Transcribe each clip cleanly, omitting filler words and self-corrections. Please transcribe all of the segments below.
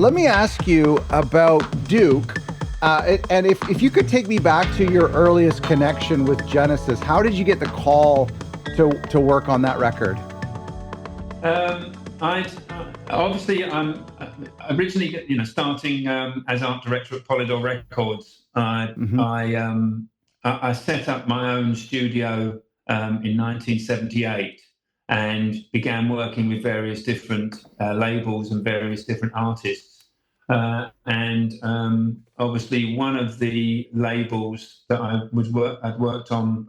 let me ask you about Duke. And if you could take me back to your earliest connection with Genesis, how did you get the call to work on that record? I obviously I'm originally, starting as art director at Polydor Records. Mm-hmm. I set up my own studio in 1978 and began working with various different labels and various different artists. And obviously, one of the labels that I'd worked on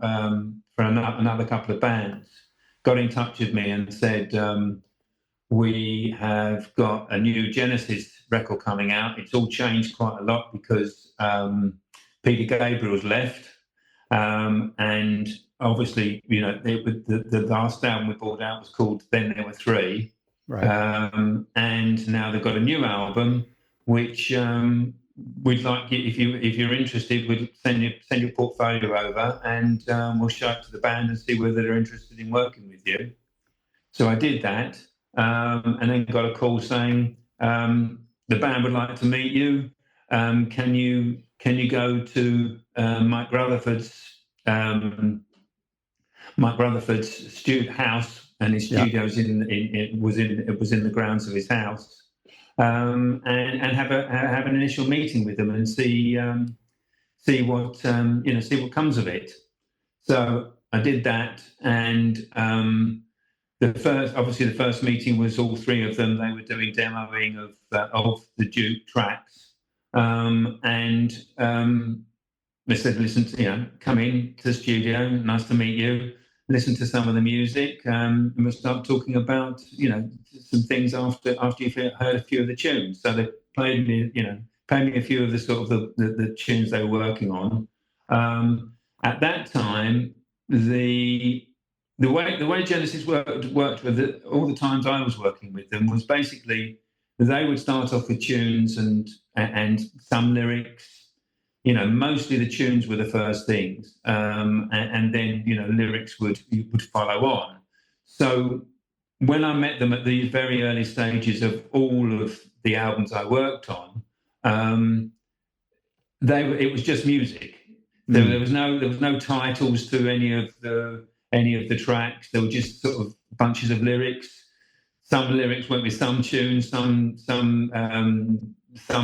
for another couple of bands got in touch with me and said, we have got a new Genesis record coming out. It's all changed quite a lot because Peter Gabriel's left. And obviously, the last album we brought out was called Then There Were Three. Right. And now they've got a new album, which we'd like, if you're interested, we'd send your portfolio over and we'll show it to the band and see whether they're interested in working with you. So I did that, and then got a call saying the band would like to meet you. Can you go to Mike Rutherford's house, and his studio's was in the grounds of his house, and have an initial meeting with them and see what comes of it. So I did that, and the first meeting was all three of them. They were doing demoing of the Duke tracks, and they said, "Listen, come in to the studio. Nice to meet you. Listen to some of the music, and we'll start talking about some things after you've heard a few of the tunes." So they played me a few of the sort of the tunes they were working on. At that time, the way Genesis worked with all the times I was working with them was basically they would start off with tunes and some lyrics. Mostly the tunes were the first things, and then lyrics would follow on. So when I met them at the very early stages of all of the albums I worked on, it was just music. There was no titles to any of the tracks. There were just sort of bunches of lyrics. Some lyrics went with some tunes, some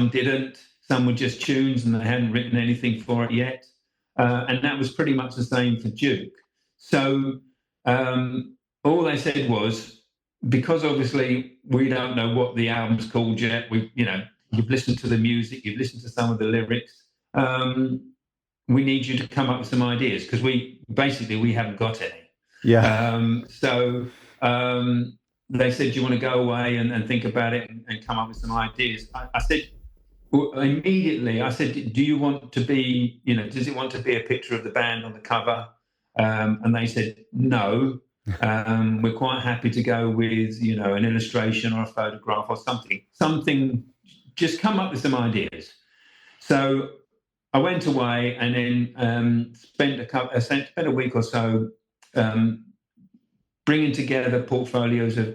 didn't. Some were just tunes and they hadn't written anything for it yet. And that was pretty much the same for Duke. So all they said was, because obviously we don't know what the album's called yet, you've listened to the music, you've listened to some of the lyrics, we need you to come up with some ideas, because we haven't got any. Yeah. So they said, do you want to go away and think about it and come up with some ideas? I said, immediately, I said, do you want to be, does it want to be a picture of the band on the cover? And they said, no, we're quite happy to go with, an illustration or a photograph or something, just come up with some ideas. So I went away and then spent a week or so bringing together portfolios of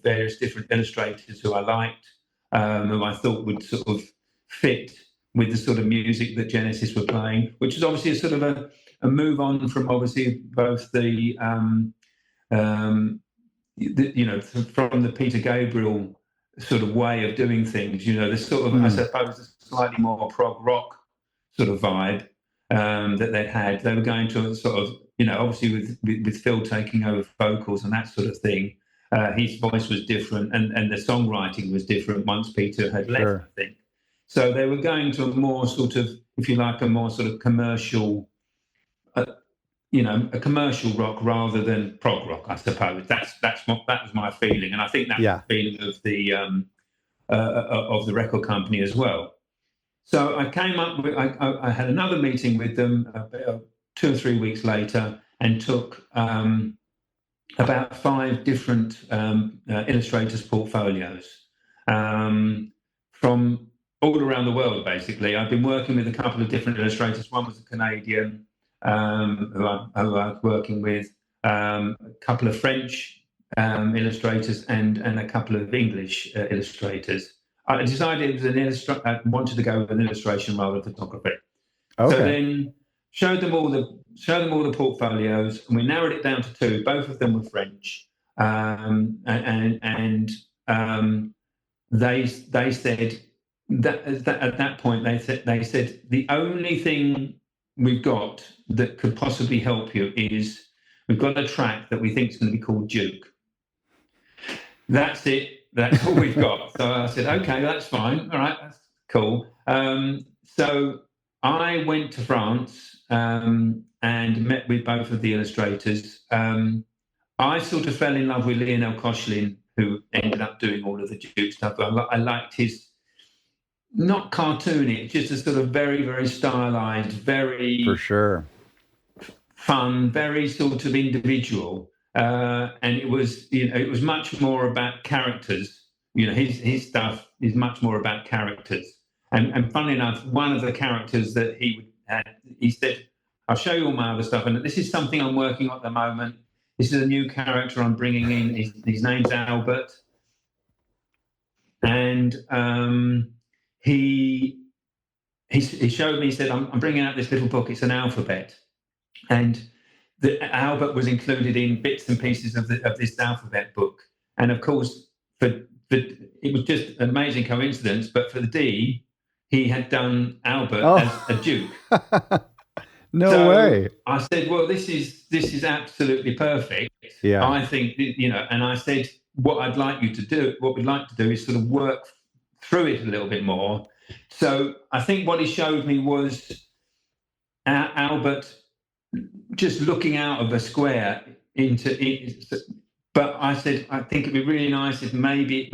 various different illustrators who I liked, who I thought would sort of fit with the sort of music that Genesis were playing, which is obviously a sort of a move on from obviously both from the Peter Gabriel sort of way of doing things. There's sort of, I suppose, a slightly more prog rock sort of vibe that they'd had. They were going to a sort of, obviously with Phil taking over vocals and that sort of thing. His voice was different and the songwriting was different once Peter had left, I think. So they were going to a more sort of, if you like, a more sort of commercial, a commercial rock rather than prog rock, I suppose. That was my feeling. And I think that was the feeling of the record company as well. So I came up with, I had another meeting with them 2 or 3 weeks later and took about 5 different illustrators' portfolios from all around the world, basically. I've been working with a couple of different illustrators. One was a Canadian who I was working with, a couple of French illustrators and a couple of English illustrators. I decided it was I wanted to go with an illustration rather than photography. So Okay. then showed them all the portfolios, and we narrowed it down to two. Both of them were French, and they said that at that point they said the only thing we've got that could possibly help you is we've got a track that we think is going to be called Duke. That's it. That's all we've got. So I said, okay, that's fine. All right, that's cool. So I went to France and met with both of the illustrators. I sort of fell in love with Lionel Koechlin, who ended up doing all of the Duke stuff. I liked his, not cartoony, just a sort of very, very stylized, very For sure. fun, very sort of individual. And it was, it was much more about characters. His stuff is much more about characters. And funnily enough, one of the characters that he said, I'll show you all my other stuff. And this is something I'm working on at the moment. This is a new character I'm bringing in. His name's Albert. And he showed me, he said, I'm bringing out this little book. It's an alphabet. And Albert was included in bits and pieces of this alphabet book. And of course, it was just an amazing coincidence, but for the D, he had done Albert as a Duke. No way. I said, well, this is absolutely perfect. Yeah. I think, and I said, what we'd like to do is sort of work through it a little bit more. So I think what he showed me was Albert just looking out of a square into it. But I said, I think it'd be really nice if maybe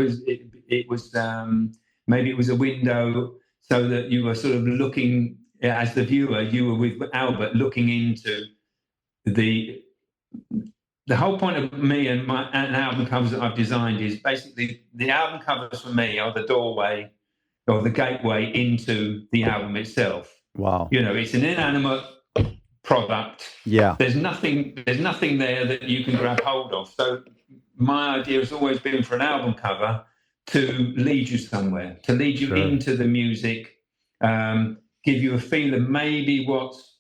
it was a window, so that you were sort of looking, as the viewer, you were with Albert looking into the whole point of me and album covers that I've designed is basically the album covers for me are the doorway or the gateway into the album itself. Wow. It's an inanimate product. Yeah. There's nothing there that you can grab hold of. So my idea has always been for an album cover to lead you somewhere, to lead you into the music, give you a feel of maybe what's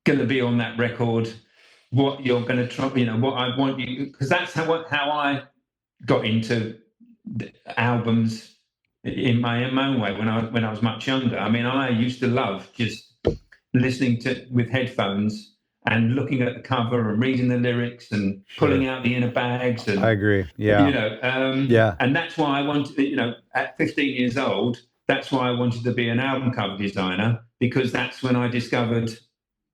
going to be on that record, what you're going to try, what I want you, because that's how I got into albums in my own way when I was much younger. I mean, I used to love just listening to with headphones and looking at the cover and reading the lyrics and pulling out the inner bags. And I agree. Yeah. Yeah. And that's why I wanted, at 15 years old, that's why I wanted to be an album cover designer, because that's when I discovered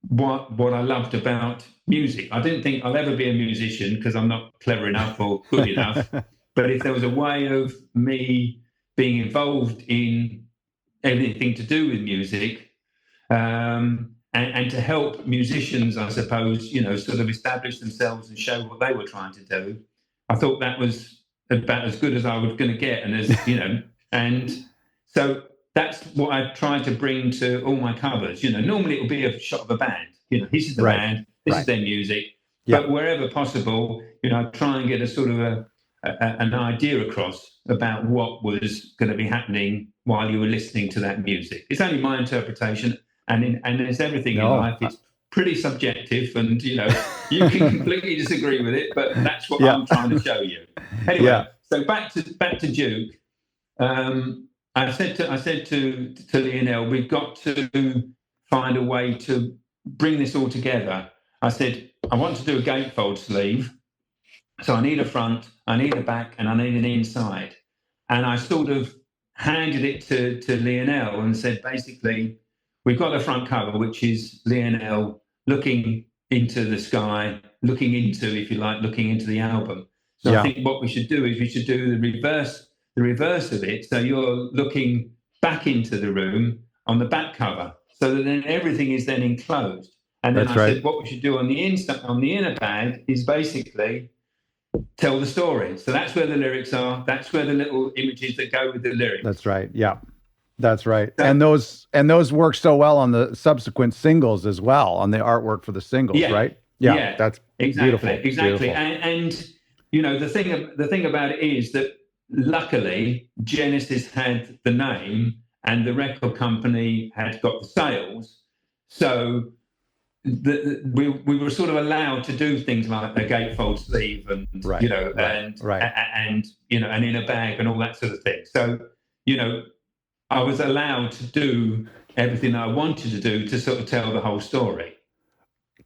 what I loved about music. I didn't think I'll ever be a musician because I'm not clever enough or good enough. But if there was a way of me being involved in anything to do with music, and to help musicians, I suppose, sort of establish themselves and show what they were trying to do, I thought that was about as good as I was going to get. And and so that's what I tried to bring to all my covers. Normally it will be a shot of a band. This is the band, this is their music. Yeah. But wherever possible, I try and get a sort of an idea across about what was going to be happening while you were listening to that music. It's only my interpretation. And there's everything in life. It's pretty subjective, and you can completely disagree with it, but that's what I'm trying to show you. Anyway, so back to Duke. I said to Lionel, we've got to find a way to bring this all together. I said, I want to do a gatefold sleeve, so I need a front, I need a back, and I need an inside. And I sort of handed it to Lionel and said, basically, we've got a front cover, which is Lionel looking into the sky, looking into the album. So I think what we should do is we should do the reverse of it. So you're looking back into the room on the back cover, so that then everything is then enclosed. And then said what we should do on the inside, on the inner bag, is basically tell the story. So that's where the lyrics are. That's where the little images that go with the lyrics. That's right. Yeah. That's right. And those work so well on the subsequent singles as well, on the artwork for the singles, right? Yeah. That's exactly. beautiful. Exactly. Beautiful. the thing about it is that luckily Genesis had the name and the record company had got the sales, so we were sort of allowed to do things like a gatefold sleeve and and in a bag and all that sort of thing. So I was allowed to do everything I wanted to do to sort of tell the whole story.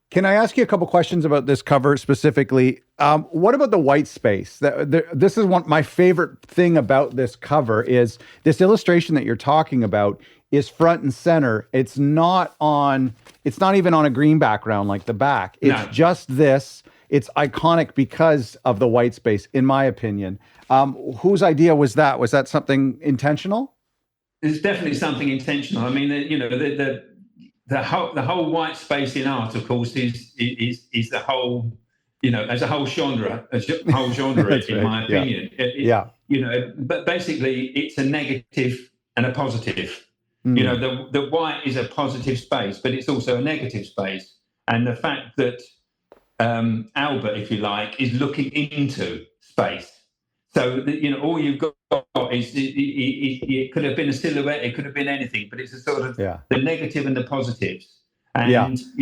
Can I ask you a couple questions about this cover specifically? What about the white space? This is my favorite thing about this cover is this illustration that you're talking about is front and center. It's not even on a green background like the back. It's just this. It's iconic because of the white space, in my opinion. Whose idea was that? Was that something intentional? It's definitely something intentional. I mean, the whole white space in art, of course, is the whole, as a whole genre, in my opinion. But basically, it's a negative and a positive. The white is a positive space, but it's also a negative space. And the fact that Albert, if you like, is looking into space. So all you've got is it could have been a silhouette, it could have been anything, but it's a sort of the negative and the positives. And so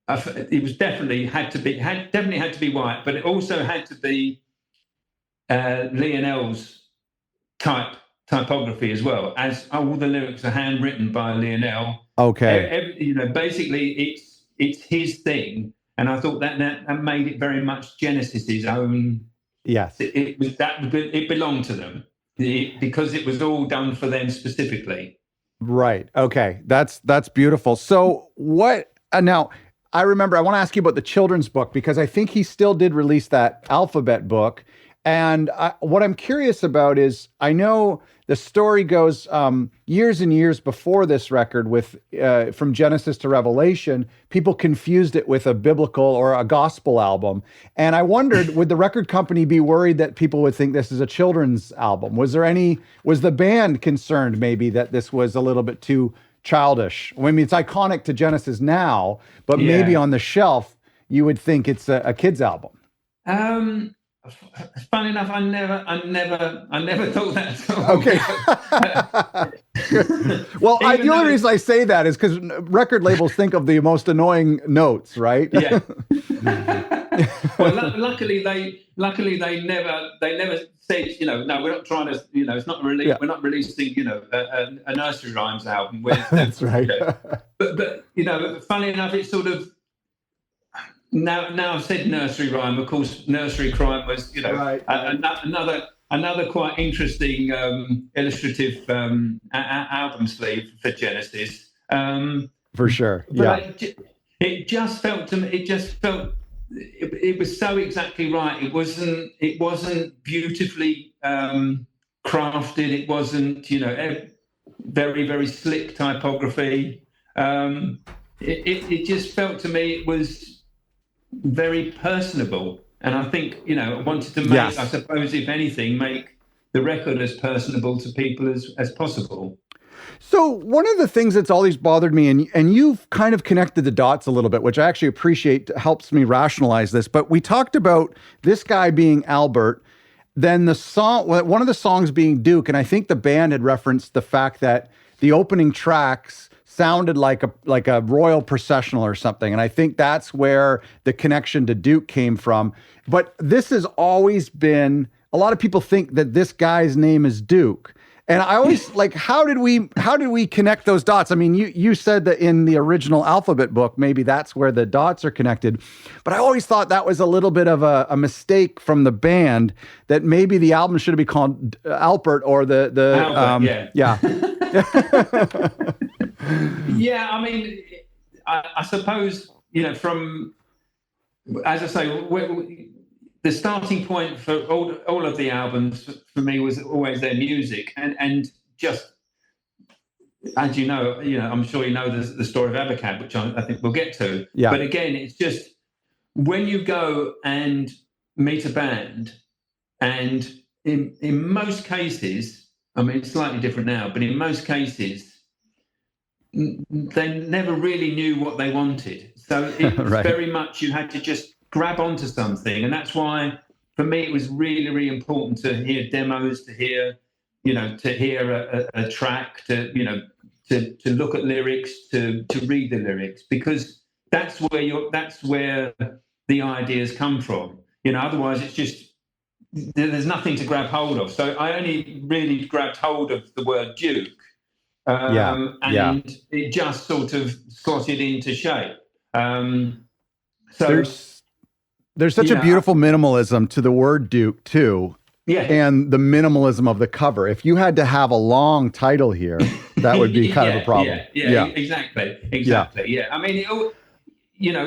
it was definitely had to be white, but it also had to be Lionel's typography as well, as all the lyrics are handwritten by Lionel. Okay. Basically it's his thing. And I thought that made it very much Genesis's own. Yes, it belonged to them because it was all done for them specifically. Right. Okay. That's beautiful. So what? Now I remember I want to ask you about the children's book because I think he still did release that alphabet book. And what I'm curious about is I know the story goes years and years before this record with from Genesis to Revelation, people confused it with a biblical or a gospel album. And I wondered, would the record company be worried that people would think this is a children's album? Was the band concerned maybe that this was a little bit too childish? I mean, it's iconic to Genesis now, but maybe on the shelf, you would think it's a kid's album. Funny enough, I never thought that. Okay. Well, the only reason I say that is because record labels think of the most annoying notes, right? Yeah. Well, luckily they never said, no, we're not trying to, it's not we're not releasing, a nursery rhymes album. That's right. But funny enough, it's sort of. Now I've said nursery rhyme. Of course, nursery crime was, another quite interesting illustrative album sleeve for Genesis. For sure, it just felt to me. It was so exactly right. It wasn't beautifully crafted. It wasn't, very very slick typography. It just felt to me it was very personable, and I think I wanted to make, I suppose, if anything, make the record as personable to people as possible. So one of the things that's always bothered me, and you've kind of connected the dots a little bit, which I actually appreciate, helps me rationalize this, but we talked about this guy being Albert, then one of the songs being Duke, and I think the band had referenced the fact that the opening tracks sounded like a royal processional or something. And I think that's where the connection to Duke came from. But this has always been, a lot of people think that this guy's name is Duke. And I always how did we connect those dots? I mean, you said that in the original alphabet book, maybe that's where the dots are connected. But I always thought that was a little bit of a mistake from the band, that maybe the album should be called Albert or the Albert, yeah. Yeah, I mean, I suppose, from, as I say, the starting point for all of the albums for me was always their music, and just, as I'm sure you know the story of ABACAB, which I think we'll get to. Yeah. But again, it's just when you go and meet a band, and in most cases, I mean, it's slightly different now, but in most cases, they never really knew what they wanted. So it was Right. very much you had to just grab onto something, and that's why for me it was really, really important to hear demos, to hear, to hear a track, to look at lyrics, to read the lyrics, because that's where the ideas come from. Otherwise it's just there's nothing to grab hold of. So I only really grabbed hold of the word Duke, and it just sort of slotted into shape. So there's such a beautiful minimalism to the word Duke too. Yeah. And the minimalism of the cover. If you had to have a long title here, that would be kind of a problem. Yeah, exactly. Yeah. I mean,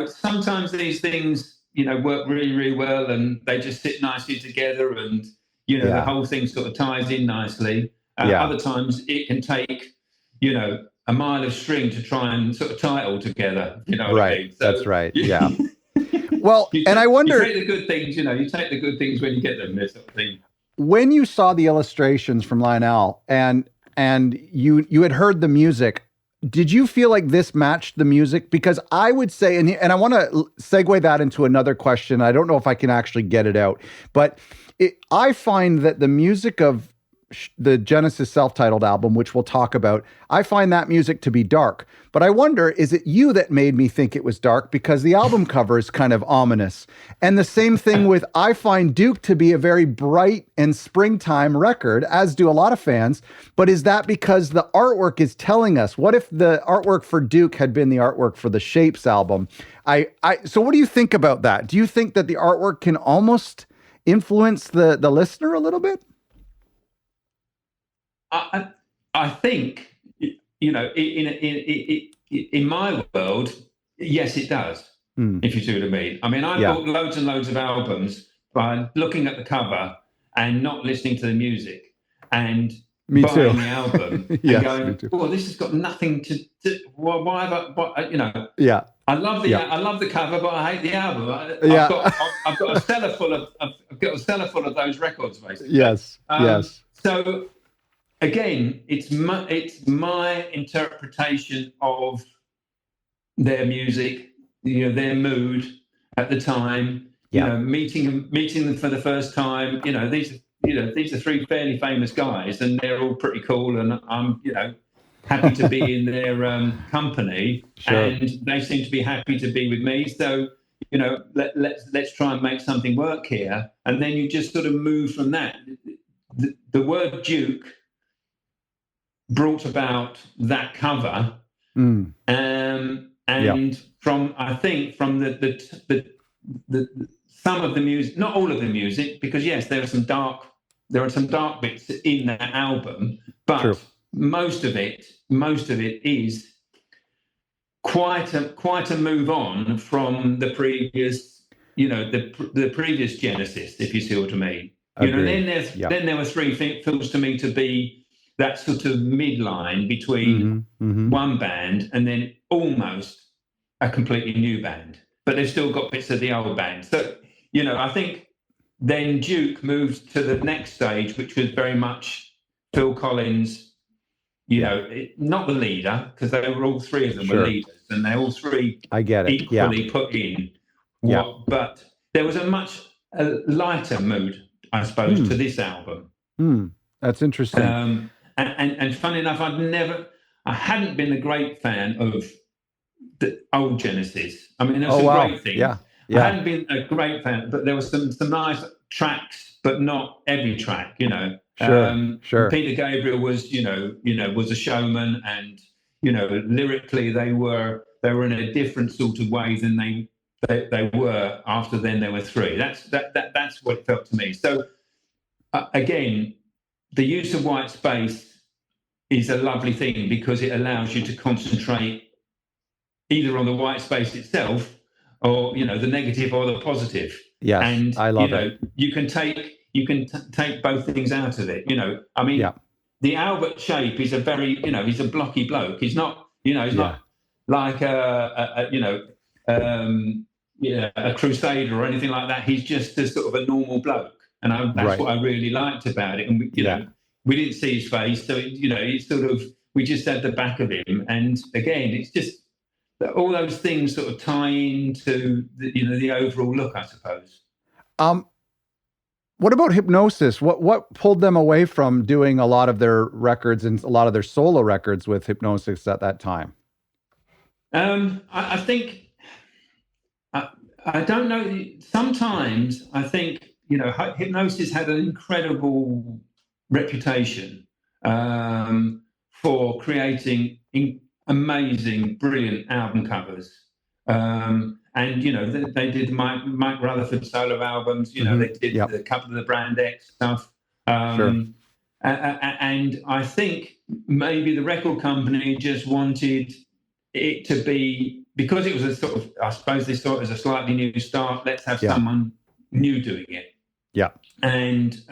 sometimes these things, work really, really well, and they just sit nicely together, and the whole thing sort of ties in nicely. Other times it can take, a mile of string to try and sort of tie it all together. You know what I mean? So, that's right. Yeah. Well, I wonder. You take the good things, you take the good things when you get them, this sort of thing. When you saw the illustrations from Lionel and you had heard the music, did you feel like this matched the music? Because I would say, and I want to segue that into another question. I don't know if I can actually get it out, but I find that the music of the Genesis self-titled album, which we'll talk about, I find that music to be dark. But I wonder, is it you that made me think it was dark? Because the album cover is kind of ominous. And the same thing with, I find Duke to be a very bright and springtime record, as do a lot of fans. But is that because the artwork is telling us? What if the artwork for Duke had been the artwork for the Shapes album? So what do you think about that? Do you think that the artwork can almost influence the listener a little bit? I think, in my world, yes, it does. If you see what I mean. I mean, I bought loads and loads of albums by looking at the cover and not listening to the music, and buying the album and going, "Oh, this has got nothing to. Why have I? Yeah. I love the cover, but I hate the album. I've got a cellar full of those records, basically. Yes. So again, it's my interpretation of their music, their mood at the time. Meeting them for the first time. These are three fairly famous guys, and they're all pretty cool, and I'm happy to be in their company, and they seem to be happy to be with me. So let's try and make something work here, and then you just sort of move from that. The word Duke brought about that cover, and from the some of the music, not all of the music, because yes, there are some dark bits in that album, but most of it is quite a move on from the previous, the previous Genesis, if you see what I mean. Then there were three feels to me to be that sort of midline between one band and then almost a completely new band, but they've still got bits of the old band. So, I think then Duke moved to the next stage, which was very much Phil Collins, not the leader, because they were all three of them were leaders, and they all three equally put in. But there was a much lighter mood, I suppose, to this album. That's interesting. And funny enough, I hadn't been a great fan of the old Genesis. I mean, there were some great things. I hadn't been a great fan, but there were some nice tracks, but not every track. Peter Gabriel was, was a showman, and lyrically they were in a different sort of way than they were after. Then there were three. That's what it felt to me. So again, the use of white space is a lovely thing because it allows you to concentrate either on the white space itself or the negative or the positive. Yes, and I love it. You can take both things out of it. I mean, the Albert Shape is a very he's a blocky bloke. He's not not like a crusader or anything like that. He's just a sort of a normal bloke. And that's what I really liked about it. And we didn't see his face, so it's sort of, we just had the back of him. And again, it's just all those things sort of tie into the overall look, I suppose. Um, what about Hypnosis? What pulled them away from doing a lot of their records and a lot of their solo records with Hypnosis at that time? I think I don't know. Sometimes I think Hypnosis had an incredible reputation for creating amazing, brilliant album covers. And they did Mike Rutherford solo albums. They did a couple of the Brand X stuff. Sure. And I think maybe the record company just wanted it to be, because it was a sort of, I suppose they saw it as a slightly new start. Let's have someone new doing it. Yeah. And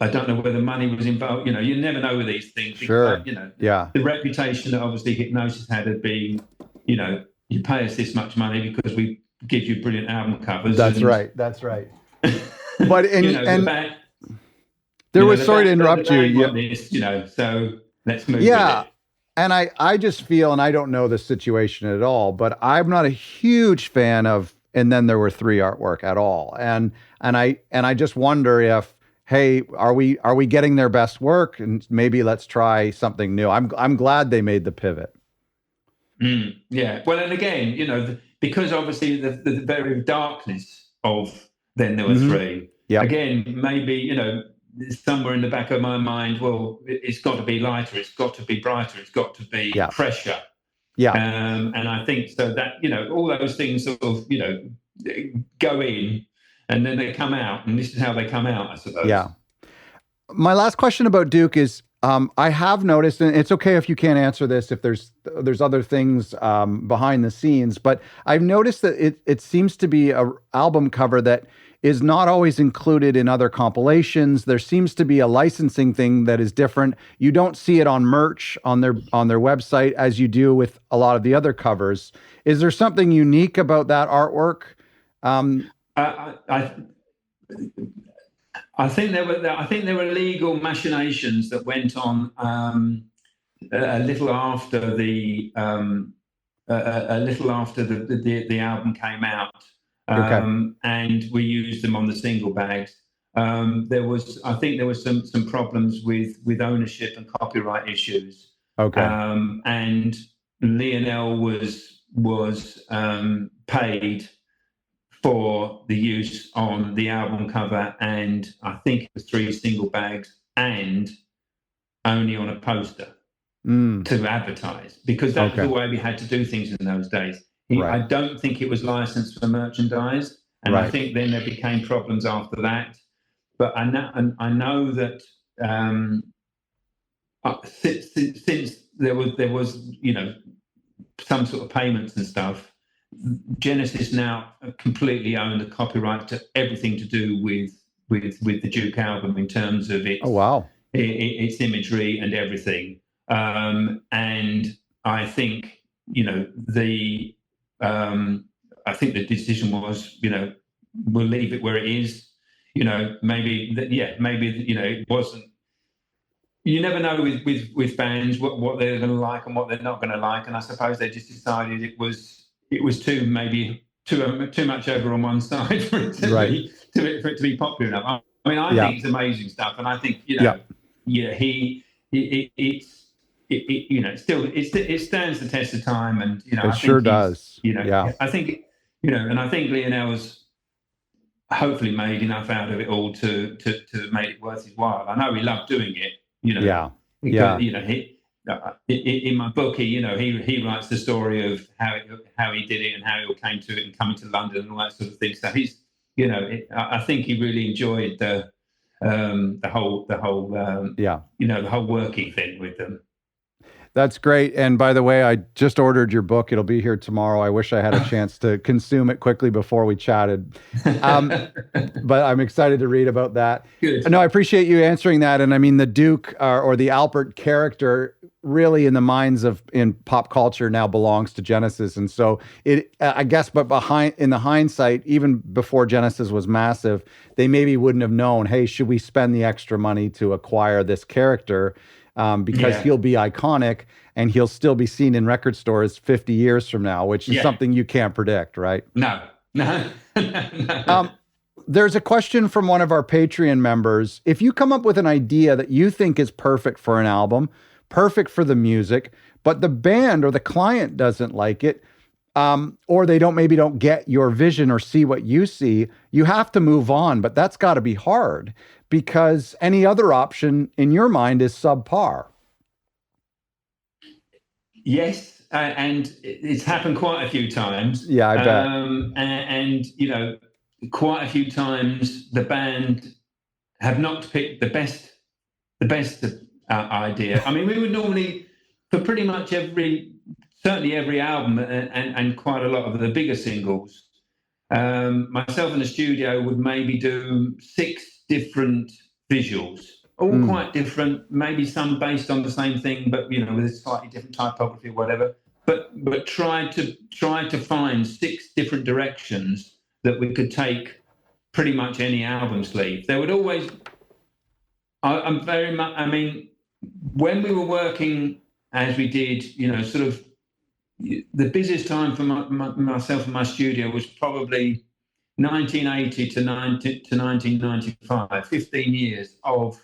I don't know whether money was involved. You never know with these things. Sure. The reputation that obviously Hypnosis had been, you pay us this much money because we give you brilliant album covers. That's right. That's right. But there was, sorry to interrupt you. This, so let's move. Yeah. With it. And I just feel, and I don't know the situation at all, but I'm not a huge fan of "And Then There Were Three" artwork at all. And I just wonder if, hey, are we getting their best work? And maybe let's try something new. I'm glad they made the pivot. Yeah. Well, and again, because obviously the very darkness of "Then There Were Three." Yeah. Again, maybe somewhere in the back of my mind, well, it's got to be lighter, it's got to be brighter, it's got to be fresher. Yeah. And I think so that, all those things sort of, go in and then they come out, and this is how they come out, I suppose. Yeah. My last question about Duke is, I have noticed, and it's okay if you can't answer this, if there's other things behind the scenes, but I've noticed that it seems to be a album cover that is not always included in other compilations. There seems to be a licensing thing that is different. You don't see it on merch on their website as you do with a lot of the other covers. Is there something unique about that artwork? I think there were legal machinations that went on a little after the album came out. And we used them on the single bags. I think there was some problems with ownership and copyright issues. And Lionel was paid for the use on the album cover, and I think it was 3 single bags and only on a poster to advertise, because that was the way we had to do things in those days. I don't think it was licensed for merchandise, and I think then there became problems after that. But I know that since there was some sort of payments and stuff, Genesis now completely own the copyright to everything to do with the Duke album in terms of its its imagery and everything. And I think I think the decision was, we'll leave it where it is. Maybe it wasn't. You never know with bands what they're going to like and what they're not going to like. And I suppose they just decided it was too much over on one side for it to be popular enough. I mean, I think it's amazing stuff, and I think it stands the test of time, and it sure does. I think and I think Lionel's hopefully made enough out of it all to make it worth his while. I know he loved doing it. In my book, he writes the story of how he did it and how he came to it and coming to London and all that sort of thing. So he's I think he really enjoyed the whole working thing with them. That's great. And by the way, I just ordered your book. It'll be here tomorrow. I wish I had a chance to consume it quickly before we chatted. But I'm excited to read about that. Good. No, I appreciate you answering that. And I mean, the Duke or the Albert character really in the minds in pop culture now belongs to Genesis. And so I guess, but in the hindsight, even before Genesis was massive, they maybe wouldn't have known, hey, should we spend the extra money to acquire this character? because he'll be iconic and he'll still be seen in record stores 50 years from now, which is something you can't predict, right? No. There's a question from one of our Patreon members. If you come up with an idea that you think is perfect for an album, perfect for the music, but the band or the client doesn't like it, or they don't get your vision or see what you see, you have to move on. But that's got to be hard because any other option in your mind is subpar. Yes, and it's happened quite a few times. Yeah, I bet. And quite a few times the band have not picked the best idea. I mean, we would normally, for pretty much certainly every album and quite a lot of the bigger singles, myself in the studio would maybe do 6 different visuals, all quite different, maybe some based on the same thing, but with a slightly different typography or whatever. But try to find 6 different directions that we could take pretty much any album sleeve. There would always, I'm very much, I mean, when we were working as we did, sort of the busiest time for myself and my studio was probably 1980 to 1995, 15 years of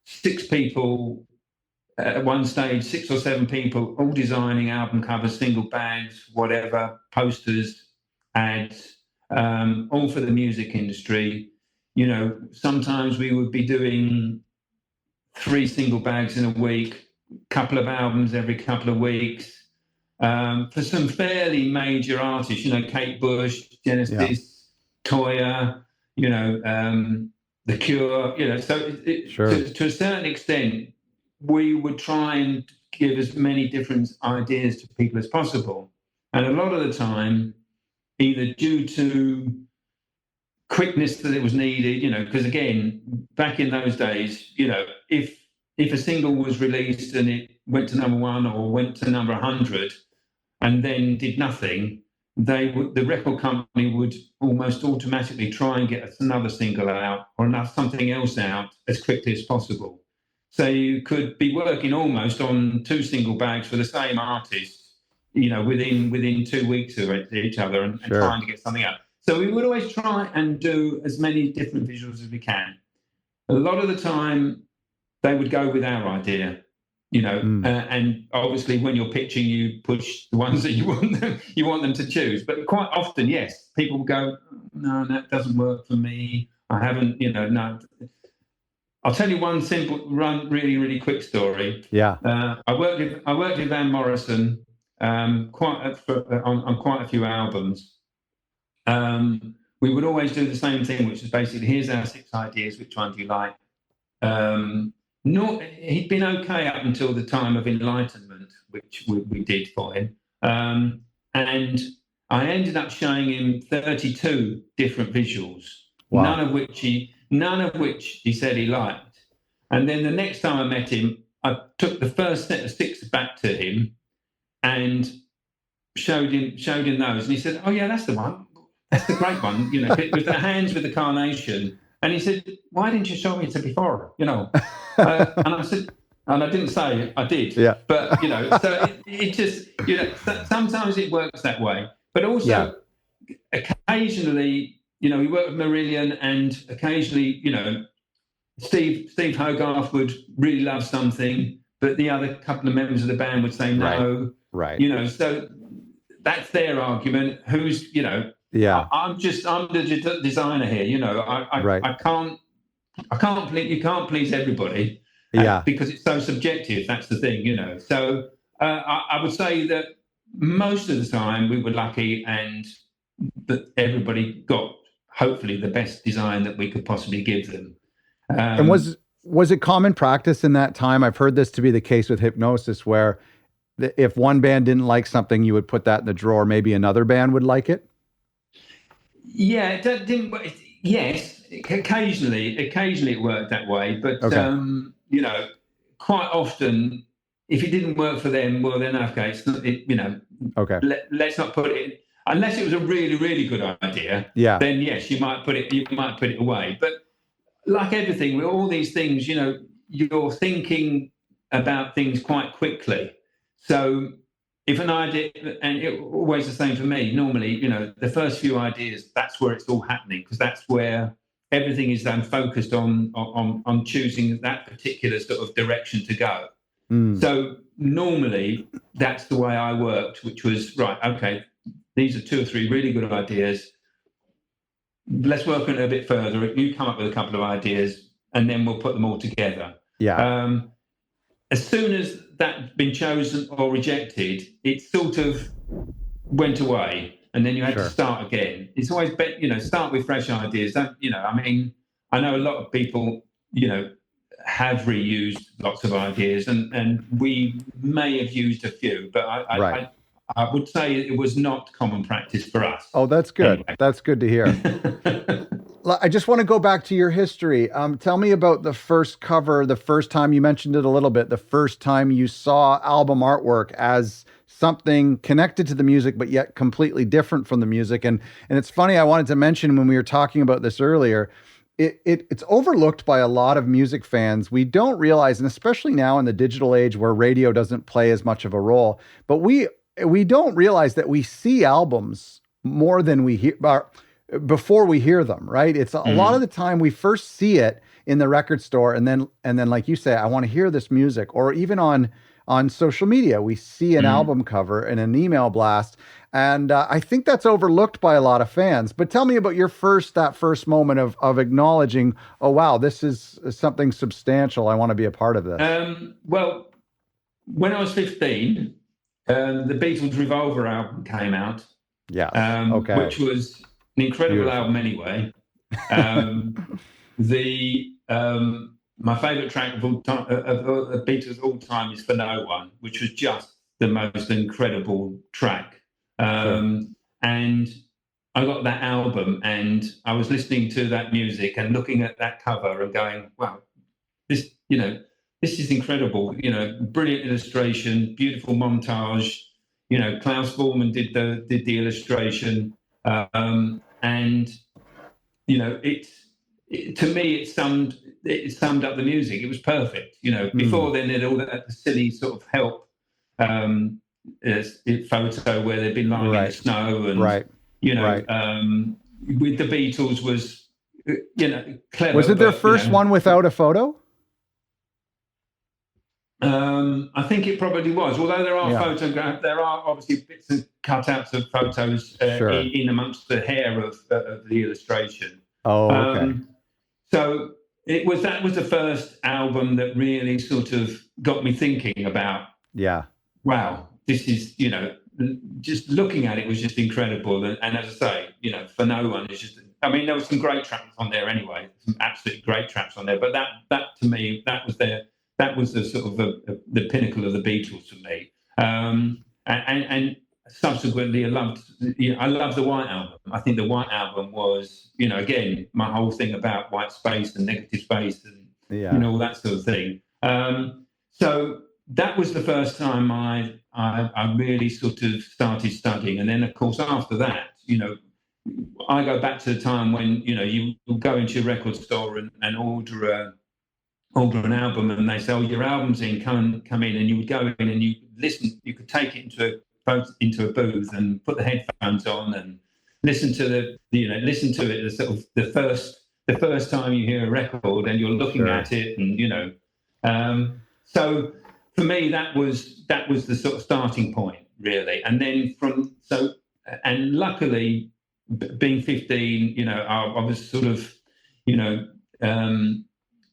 6 people at one stage, 6 or 7 people, all designing album covers, single bags, whatever, posters, ads, all for the music industry. Sometimes we would be doing 3 single bags in a week, couple of albums every couple of weeks, for some fairly major artists, Kate Bush, Genesis, Toya, The Cure, so to a certain extent, we would try and give as many different ideas to people as possible. And a lot of the time, either due to quickness that it was needed, because again, back in those days, if a single was released and it went to number 1 or went to number 100 and then did nothing, the record company would almost automatically try and get another single out or something else out as quickly as possible. So you could be working almost on 2 single bags for the same artist, within 2 weeks of each other and trying to get something out. So we would always try and do as many different visuals as we can. A lot of the time, they would go with our idea, and obviously when you're pitching, you push the ones that you want them to choose. But quite often, yes, people will go, no, that doesn't work for me. I haven't, no. I'll tell you one simple, really, really quick story. Yeah. I worked with Van Morrison on quite a few albums. We would always do the same thing, which is basically, here's our 6 ideas, which one do you like? He'd been okay up until the time of Enlightenment, which we did for him. And I ended up showing him 32 different visuals, none of which he said he liked. And then the next time I met him, I took the first set of 6 back to him and showed him those. And he said, oh yeah, that's the one. That's the great one, with the hands with the carnation. And he said, why didn't you show me it before? And I said, and I didn't say I did. Yeah. But, so it just, sometimes it works that way. But also, occasionally, we work with Marillion, and occasionally, Steve Hogarth would really love something, but the other couple of members of the band would say no. Right. So that's their argument. Who's, I'm the designer here. I can't you can't please everybody. Because it's so subjective. That's the thing, So I would say that most of the time we were lucky, and that everybody got hopefully the best design that we could possibly give them. And was it common practice in that time? I've heard this to be the case with Hypnosis, where if one band didn't like something, you would put that in the drawer. Maybe another band would like it. Yeah, yes, occasionally it worked that way, but quite often, if it didn't work for them, well then okay, let's not put it. Unless it was a really, really good idea, then yes, you might put it away. But like everything, with all these things, you're thinking about things quite quickly. So if an idea, and it always the same for me, normally, the first few ideas, that's where it's all happening, because that's where everything is then focused on choosing that particular sort of direction to go. So normally that's the way I worked, which was, right, okay, these are 2 or 3 really good ideas. Let's work on it a bit further. You come up with a couple of ideas, and then we'll put them all together. Yeah. As soon as that's been chosen or rejected, it sort of went away, and then you had to start again. It's always better, start with fresh ideas. I know a lot of people, have reused lots of ideas, and we may have used a few, but I would say it was not common practice for us. Oh, that's good. Anyway. That's good to hear. I just want to go back to your history. Tell me about the first cover, the first time you mentioned it a little bit, the first time you saw album artwork as something connected to the music, but yet completely different from the music. And it's funny, I wanted to mention when we were talking about this earlier, it's overlooked by a lot of music fans. We don't realize, and especially now in the digital age where radio doesn't play as much of a role, but we don't realize that we see albums more than we hear before we hear them, right? It's a lot of the time we first see it in the record store, and then like you say, I want to hear this music, or even on social media, we see an album cover and an email blast. And I think that's overlooked by a lot of fans. But tell me about that first moment of acknowledging, oh, wow, this is something substantial. I want to be a part of this. Well, when I was 15, the Beatles' Revolver album came out. Yeah. Which was an incredible album anyway. My favourite track of all time, of Beatles all time, is For No One, which was just the most incredible track. And I got that album, and I was listening to that music and looking at that cover and going, wow, this is incredible. Brilliant illustration, beautiful montage. Klaus Voormann did the illustration, and to me it summed up the music. It was perfect. Before then, there'd all that silly sort of help photo where they'd been lying in the snow, and with the Beatles was clever. Was it their first one without a photo? I think it probably was, although there are obviously bits and cutouts of photos in amongst the hair of the illustration. Oh, okay. So that was the first album that really sort of got me thinking about, wow, this is, just looking at it was just incredible. And as I say, For No One is just, there were some great tracks on there anyway, some absolutely great tracks on there, but that to me, that was the sort of the pinnacle of the Beatles for me. And subsequently, I loved the White Album. I think the White Album was, again, my whole thing about white space and negative space and all that sort of thing. So that was the first time I really sort of started studying. And then, of course, after that, I go back to the time when, you go into your record store and order an album, and they say, "Oh, your album's in, come in," and you would go in and you listen. You could take it into a booth and put the headphones on and listen to it. The sort of the first time you hear a record, and you're looking at it, and so for me that was the sort of starting point, really. And then and luckily, being 15, I was sort of,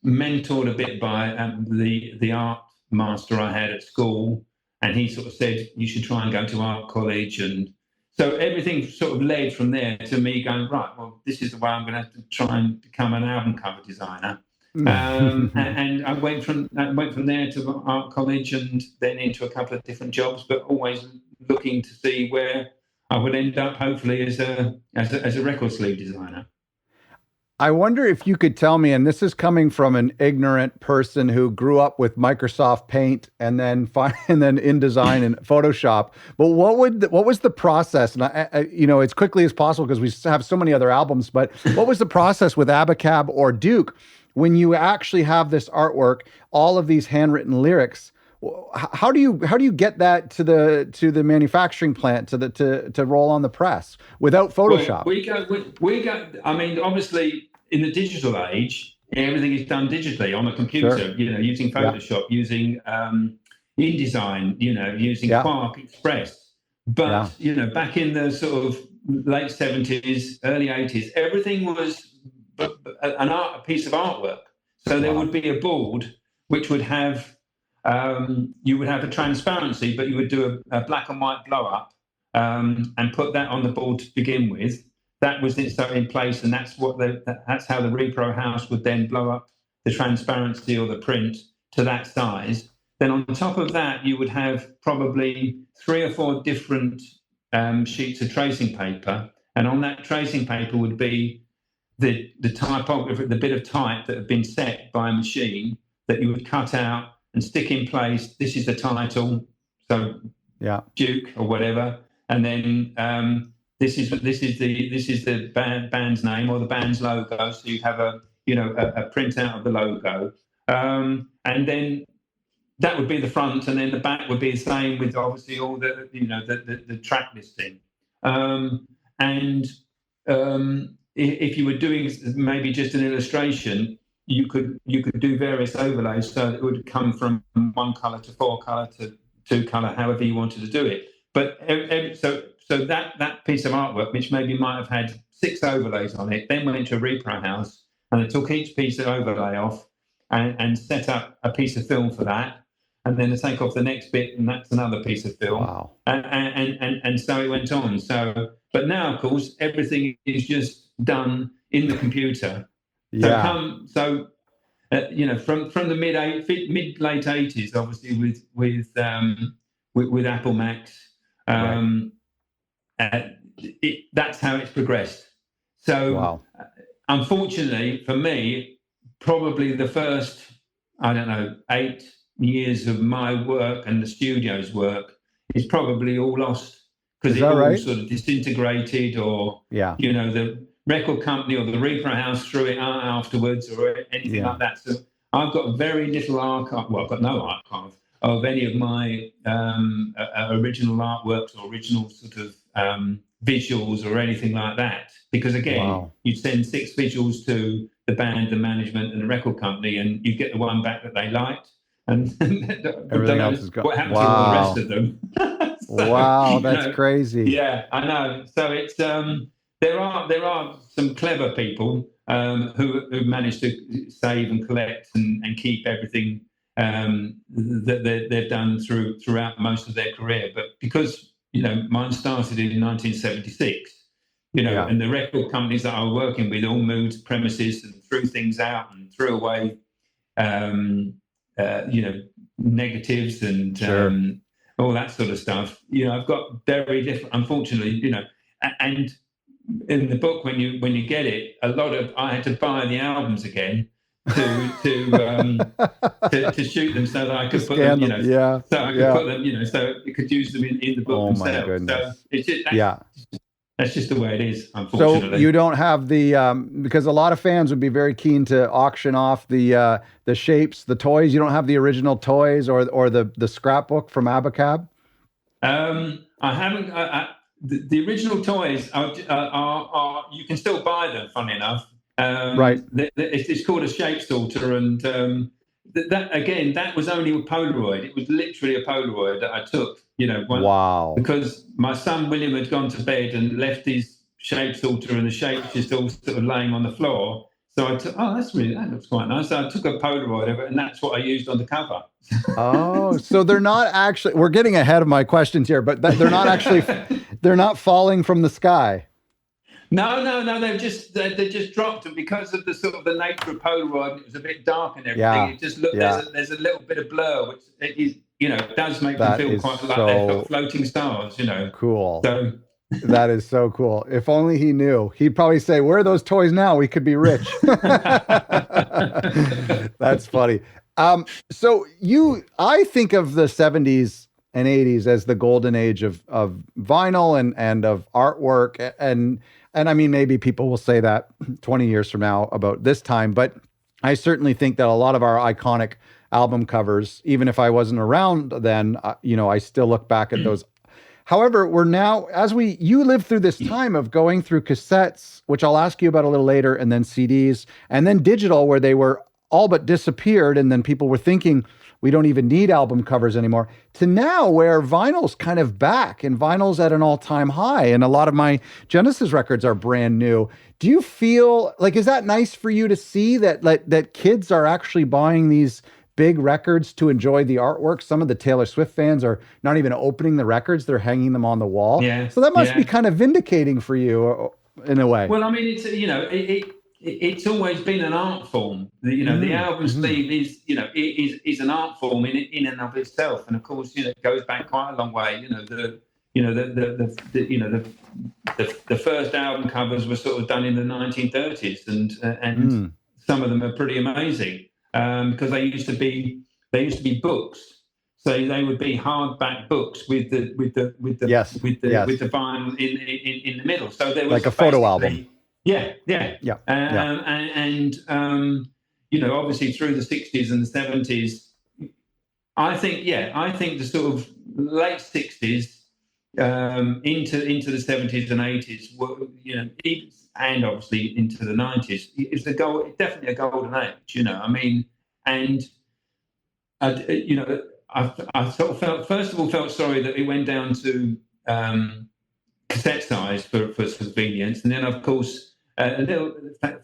mentored a bit by the art master I had at school, and he sort of said, you should try and go to art college. And so everything sort of led from there to me going, right, well, this is the way I'm going to have to try and become an album cover designer. And I went from there to art college, and then into a couple of different jobs, but always looking to see where I would end up, hopefully as a record sleeve designer. I wonder if you could tell me, and this is coming from an ignorant person who grew up with Microsoft Paint and then InDesign and Photoshop, but what was the process? And I as quickly as possible, because we have so many other albums, but what was the process with ABACAB or Duke when you actually have this artwork, all of these handwritten lyrics? how do you get that to the manufacturing plant to roll on the press without Photoshop? Well, we go. I mean, obviously, in the digital age, everything is done digitally on a computer. Sure. Using Photoshop, using InDesign, using Yeah. Quark Express. But back in the sort of late 70s, early 80s, everything was a piece of artwork. So there would be a board which would have you would have a transparency, but you would do a black and white blow up and put that on the board to begin with. That was it, so in place, and that's how the repro house would then blow up the transparency or the print to that size. Then on top of that, you would have probably 3 or 4 different sheets of tracing paper, and on that tracing paper would be the typography, the bit of type that had been set by a machine that you would cut out and stick in place. This is the title, so Duke or whatever, and then this is the band's name or the band's logo. So you have a printout of the logo, and then that would be the front, and then the back would be the same with obviously all the track listing, and if you were doing maybe just an illustration, you could do various overlays, so it would come from 1 color to 4 color to 2 color, however you wanted to do it. But so that piece of artwork, which maybe might have had 6 overlays on it, then went into a repro house, and they took each piece of overlay off and set up a piece of film for that, and then they take off the next bit, and that's another piece of film. Wow. And so it went on. So, but now, of course, everything is just done in the computer. From the mid late 80s, obviously with Apple Macs, that's how it's progressed. So, unfortunately for me, probably the first 8 years of my work and the studio's work is probably all lost, because it all sort of disintegrated, or the record company or the repro house threw it out afterwards, or anything like that. So I've got very little archive. Well, I've got no archive of any of my original artworks or original sort of visuals or anything like that. Because again, you'd send 6 visuals to the band, the management, and the record company, and you get the one back that they liked, and everything else is gone. What happened to all the rest of them? Wow, that's crazy. Yeah, I know. So it's there are some clever people who managed to save and collect and keep everything that they've done throughout most of their career. But because mine started in 1976, and the record companies that I was working with all moved premises and threw things out and threw away, negatives and all that sort of stuff. I've got very different, unfortunately, and in the book, when you get it, I had to buy the albums again to shoot them, so that I could put them, put them, so you could use them in the book themselves. My goodness. So it's just, that's just the way it is, unfortunately. So you don't have the because a lot of fans would be very keen to auction off the shapes, the toys. You don't have the original toys or the scrapbook from ABACAB? I haven't. The original toys are you can still buy them. Funny enough, It's called a shape sorter, and that was only a Polaroid. It was literally a Polaroid that I took. Because my son William had gone to bed and left his shape sorter and the shapes just all sort of laying on the floor. So I took, that looks quite nice. So I took a Polaroid of it, and that's what I used on the cover. Oh, so they're not actually, we're getting ahead of my questions here, but they're not actually, they're not falling from the sky. No, they just dropped, and because of the sort of the nature of Polaroid, it was a bit dark and everything. It just looked, there's a little bit of blur, which is, does make them feel quite like they're floating stars, Cool. So that is so cool. If only he knew. He'd probably say, "Where are those toys now? We could be rich." That's funny. So I think of the 70s and 80s as the golden age of vinyl and of artwork. And I mean, maybe people will say that 20 years from now about this time, but I certainly think that a lot of our iconic album covers. Even if I wasn't around then, I still look back at those. However, we're now, you lived through this time of going through cassettes, which I'll ask you about a little later, and then CDs, and then digital, where they were all but disappeared. And then people were thinking we don't even need album covers anymore, to now where vinyl's kind of back and vinyl's at an all-time high. And a lot of my Genesis records are brand new. Do you feel like, is that nice for you to see that kids are actually buying these big records to enjoy the artwork? Some of the Taylor Swift fans are not even opening the records, they're hanging them on the wall. Yeah. So that must be kind of vindicating for you in a way. Well, I mean, it's always been an art form. The album sleeve is an art form in and of itself. And of course, it goes back quite a long way. The first album covers were sort of done in the 1930s, and some of them are pretty amazing. Because they used to be books, so they would be hardback books with the vinyl in the middle. So there was like a photo album. Yeah. And obviously through the 60s and the 70s, I think the sort of late 60s into the 70s and 80s were, and obviously into the 90s, it's definitely a golden age, I mean, and I sort of felt sorry that it went down to cassette size for convenience, and then of course felt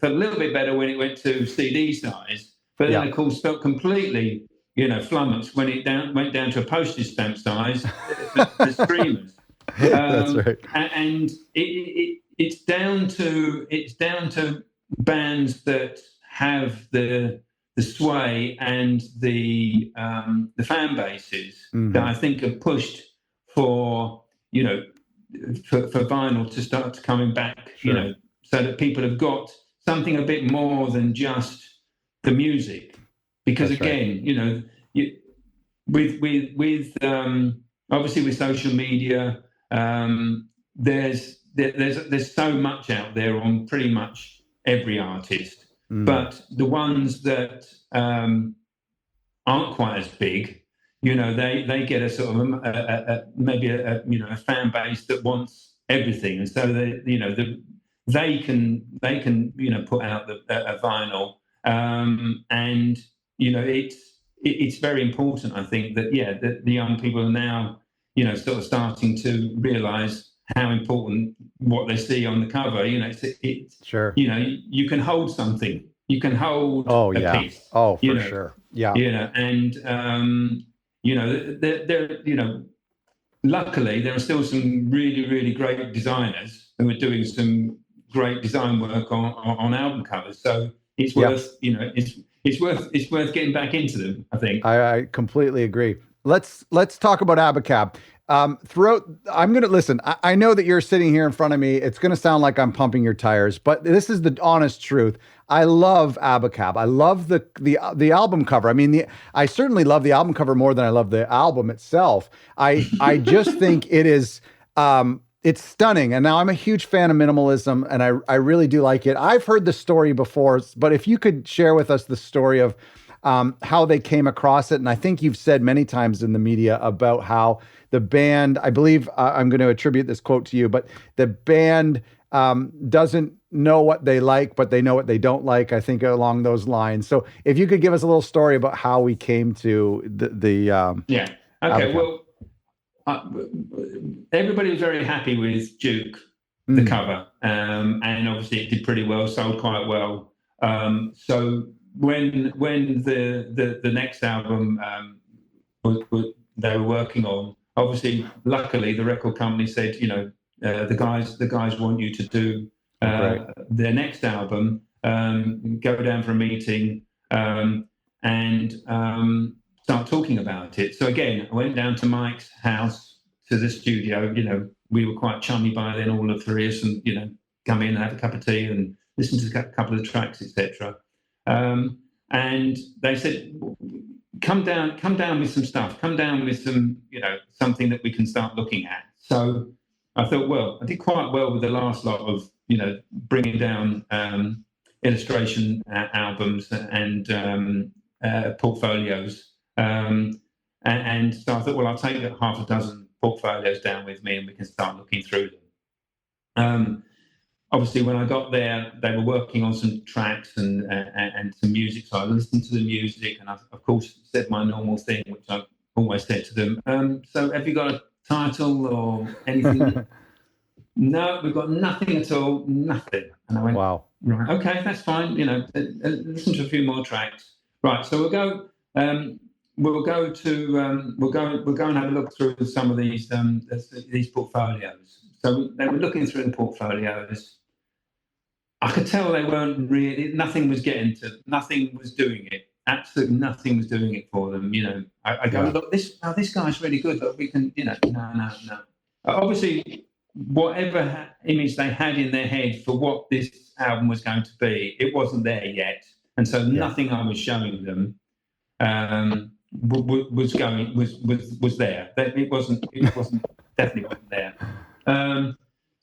a little bit better when it went to CD size, but then of course felt completely flummoxed when it went down to a postage stamp size for streamers. That's right. And it's down to bands that have the sway and the fan bases that I think have pushed for vinyl to start coming back, so that people have got something a bit more than just the music. Because that's again, right. With obviously with social media, there's so much out there on pretty much every artist, but the ones that aren't quite as big, they get a sort of maybe a fan base that wants everything, and so they can put out a vinyl, and it's very important, I think, that the young people are now sort of starting to realise how important what they see on the cover. It's sure. You can hold something. You can hold a piece. Oh, for sure. Yeah. And luckily there are still some really, really great designers who are doing some great design work on album covers. So it's worth it's worth getting back into them, I think. I completely agree. Let's talk about ABACAB. I'm going to listen. I know that you're sitting here in front of me. It's going to sound like I'm pumping your tires, but this is the honest truth. I love ABACAB. I love the album cover. I mean, I certainly love the album cover more than I love the album itself. I just think it is, it's stunning. And now I'm a huge fan of minimalism, and I really do like it. I've heard the story before, but if you could share with us the story of how they came across it. And I think you've said many times in the media about how the band, I believe I'm going to attribute this quote to you, but the band doesn't know what they like, but they know what they don't like, I think along those lines. So if you could give us a little story about how we came to the Okay. Well, everybody was very happy with Duke, the cover. And obviously it did pretty well, sold quite well. So when the next album they were working on, obviously, luckily, the record company said, the guys want you to do their next album. Go down for a meeting and start talking about it. So again, I went down to Mike's house, to the studio. We were quite chummy by then, all the three of us, and come in and have a cup of tea and listen to a couple of tracks, etc. And they said, come down with some stuff, come down with some, something that we can start looking at. So I thought, well, I did quite well with the last lot of, bringing down illustration albums and portfolios. And so I thought, well, I'll take half a dozen portfolios down with me and we can start looking through them. Obviously, when I got there, they were working on some tracks and some music. So I listened to the music and I, of course, said my normal thing, which I always said to them. So have you got a title or anything? No, we've got nothing at all, nothing. And I went, wow. Right, okay, that's fine. Listen to a few more tracks. Right, so we'll go and have a look through some of these portfolios. So they were looking through the portfolios. I could tell they weren't really. Nothing was doing it. Absolutely nothing was doing it for them. I go, look, this guy's really good. But we can, no. Obviously, whatever image they had in their head for what this album was going to be, it wasn't there yet, and so nothing I was showing them was there. It wasn't definitely wasn't there.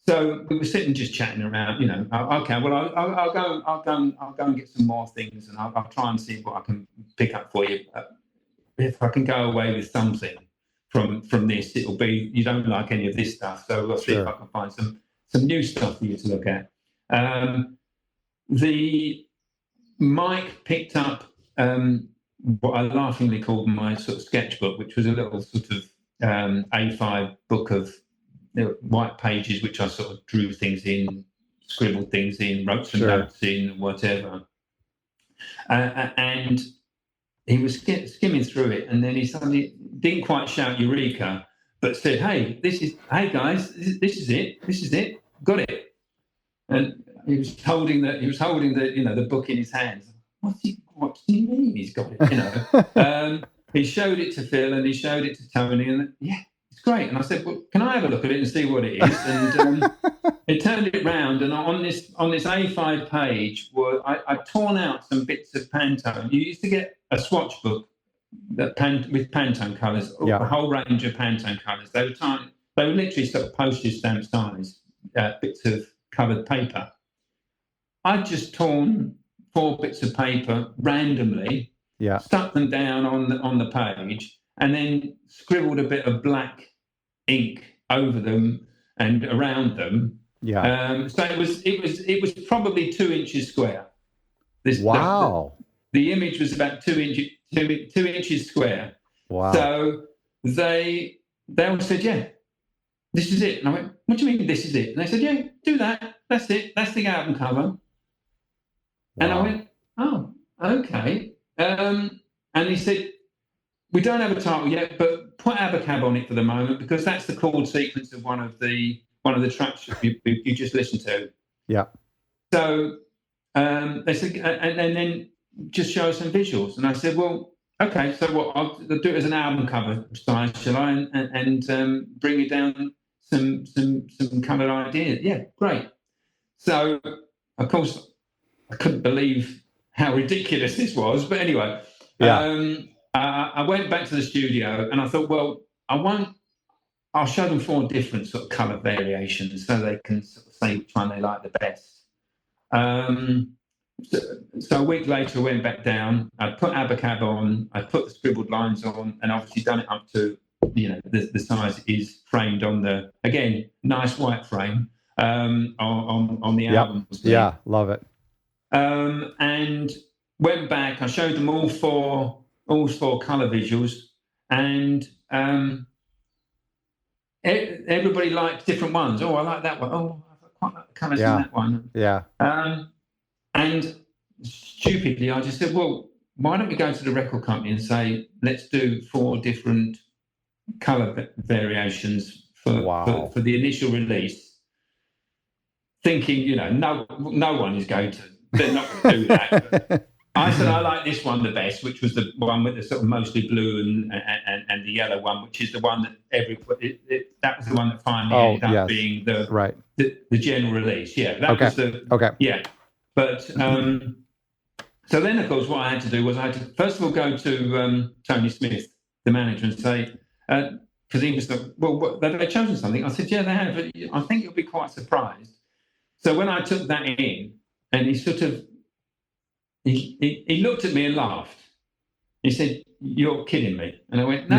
So we were sitting just chatting around. Okay, well I'll go and get some more things, and I'll try and see what I can pick up for you. If I can go away with something from this, it'll be you don't like any of this stuff, so I'll see if I can find some new stuff for you to look at. The Mike picked up what I laughingly called my sort of sketchbook, which was a little sort of A5 book of white pages, which I sort of drew things in, scribbled things in, wrote some notes in, whatever. And he was skimming through it, and then he suddenly didn't quite shout "Eureka," but said, "Hey guys, this is it, got it." And he was holding the book in his hands. What do you mean he's got it? He showed it to Phil and he showed it to Tony, and it's great. And I said, well, can I have a look at it and see what it is? And he turned it round, and on this A5 page, I'd torn out some bits of Pantone. You used to get a swatch book with Pantone colours, a whole range of Pantone colours. They were literally sort of postage stamp size bits of coloured paper. I'd just torn 4 bits of paper randomly, stuck them down on the page, and then scribbled a bit of black ink over them and around them. So it was probably 2 inches square. The image was about 2 inches square. Wow. So they all said, "Yeah, this is it." And I went, "What do you mean this is it?" And they said, "Yeah, do that. That's it. That's the album cover." Wow. And I went, "Oh, okay." And he said, "We don't have a title yet, but put ABACAB on it for the moment because that's the chord sequence of one of the tracks you just listened to." Yeah. So they said, and then just show us some visuals. And I said, "Well, okay. So what? I'll do it as an album cover size, shall I? And bring you down some coloured ideas." Yeah, great. So of course I couldn't believe how ridiculous this was, but anyway. I went back to the studio and I thought, well, I'll show them 4 different sort of colour variations so they can sort of say which one they like the best. So a week later, I went back down. I put ABACAB on. I put the scribbled lines on, and obviously done it up to the size it is framed on the nice white frame on the album. Yeah, love it. And went back. I showed them all four colour visuals, and everybody liked different ones. Oh, I like that one. Oh, I quite like the colours in that one. Yeah. And stupidly, I just said, well, why don't we go to the record company and say, let's do 4 different colour variations for the initial release, thinking, no one is going to. They're not going to do that. But I said I like this one the best, which was the one with the sort of mostly blue and the yellow one, which is the one that that was the one that finally ended up being the general release. Yeah, that was the yeah. But so then, of course, what I had to do was I had to first of all go to Tony Smith, the manager, and say because he was like, well, have they chosen something? I said, yeah, they have. But I think you'll be quite surprised. So when I took that in, and he sort of. He looked at me and laughed, He said, "You're kidding me." And I went, no,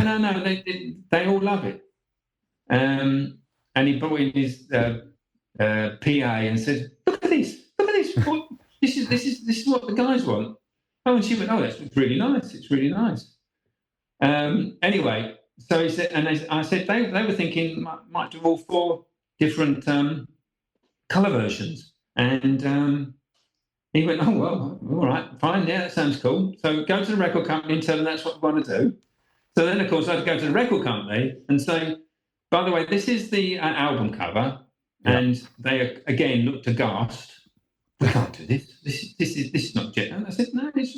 they all love it. And he brought in his PA and said, "Look at this, look at this. This is what the guys want." Oh, and she went, "Oh, that's really nice. It's really nice." Anyway, so he said, and I said they were thinking might do all 4 different color versions, and he went, "Oh well, all right, fine, yeah, that sounds cool." So go to the record company and tell them that's what we want to do. So then, of course, I had to go to the record company and say, "By the way, this is the album cover," and they again looked aghast. "We can't do this. This is not jet." And I said, "No, it's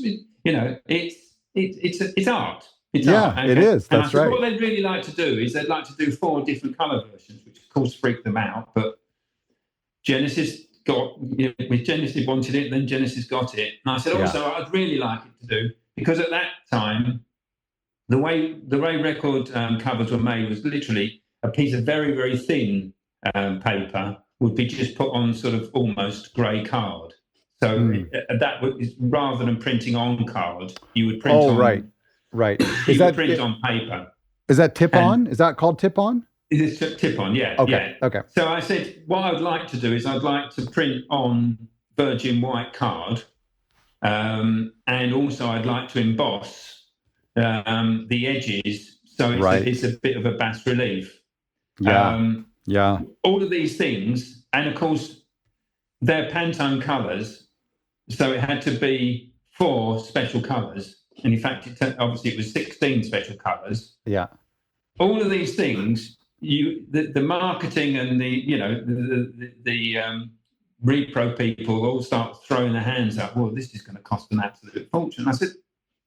art. It's art." It is. And That's I said, right. what they'd really like to do is they'd like to do 4 different color versions, which of course freaked them out. But Genesis with Genesis wanted it, then Genesis got it. And I said, also, I'd really like it to do, because at that time, the way record covers were made was literally a piece of very, very thin paper would be just put on sort of almost grey card. So that was, rather than printing on card, you would print on. Right. You would print on paper. Is that tip-on? Is that called tip-on? It is tip-on, yeah. Okay. Yeah. So I said, what I'd like to do is I'd like to print on virgin white card, and also I'd like to emboss the edges, so it's a bit of a bas relief. All of these things, and of course they're Pantone colours, so it had to be 4 special colours, and in fact obviously it was 16 special colours. All of these things, the marketing and the repro people all start throwing their hands up. Well, this is going to cost an absolute fortune. I said,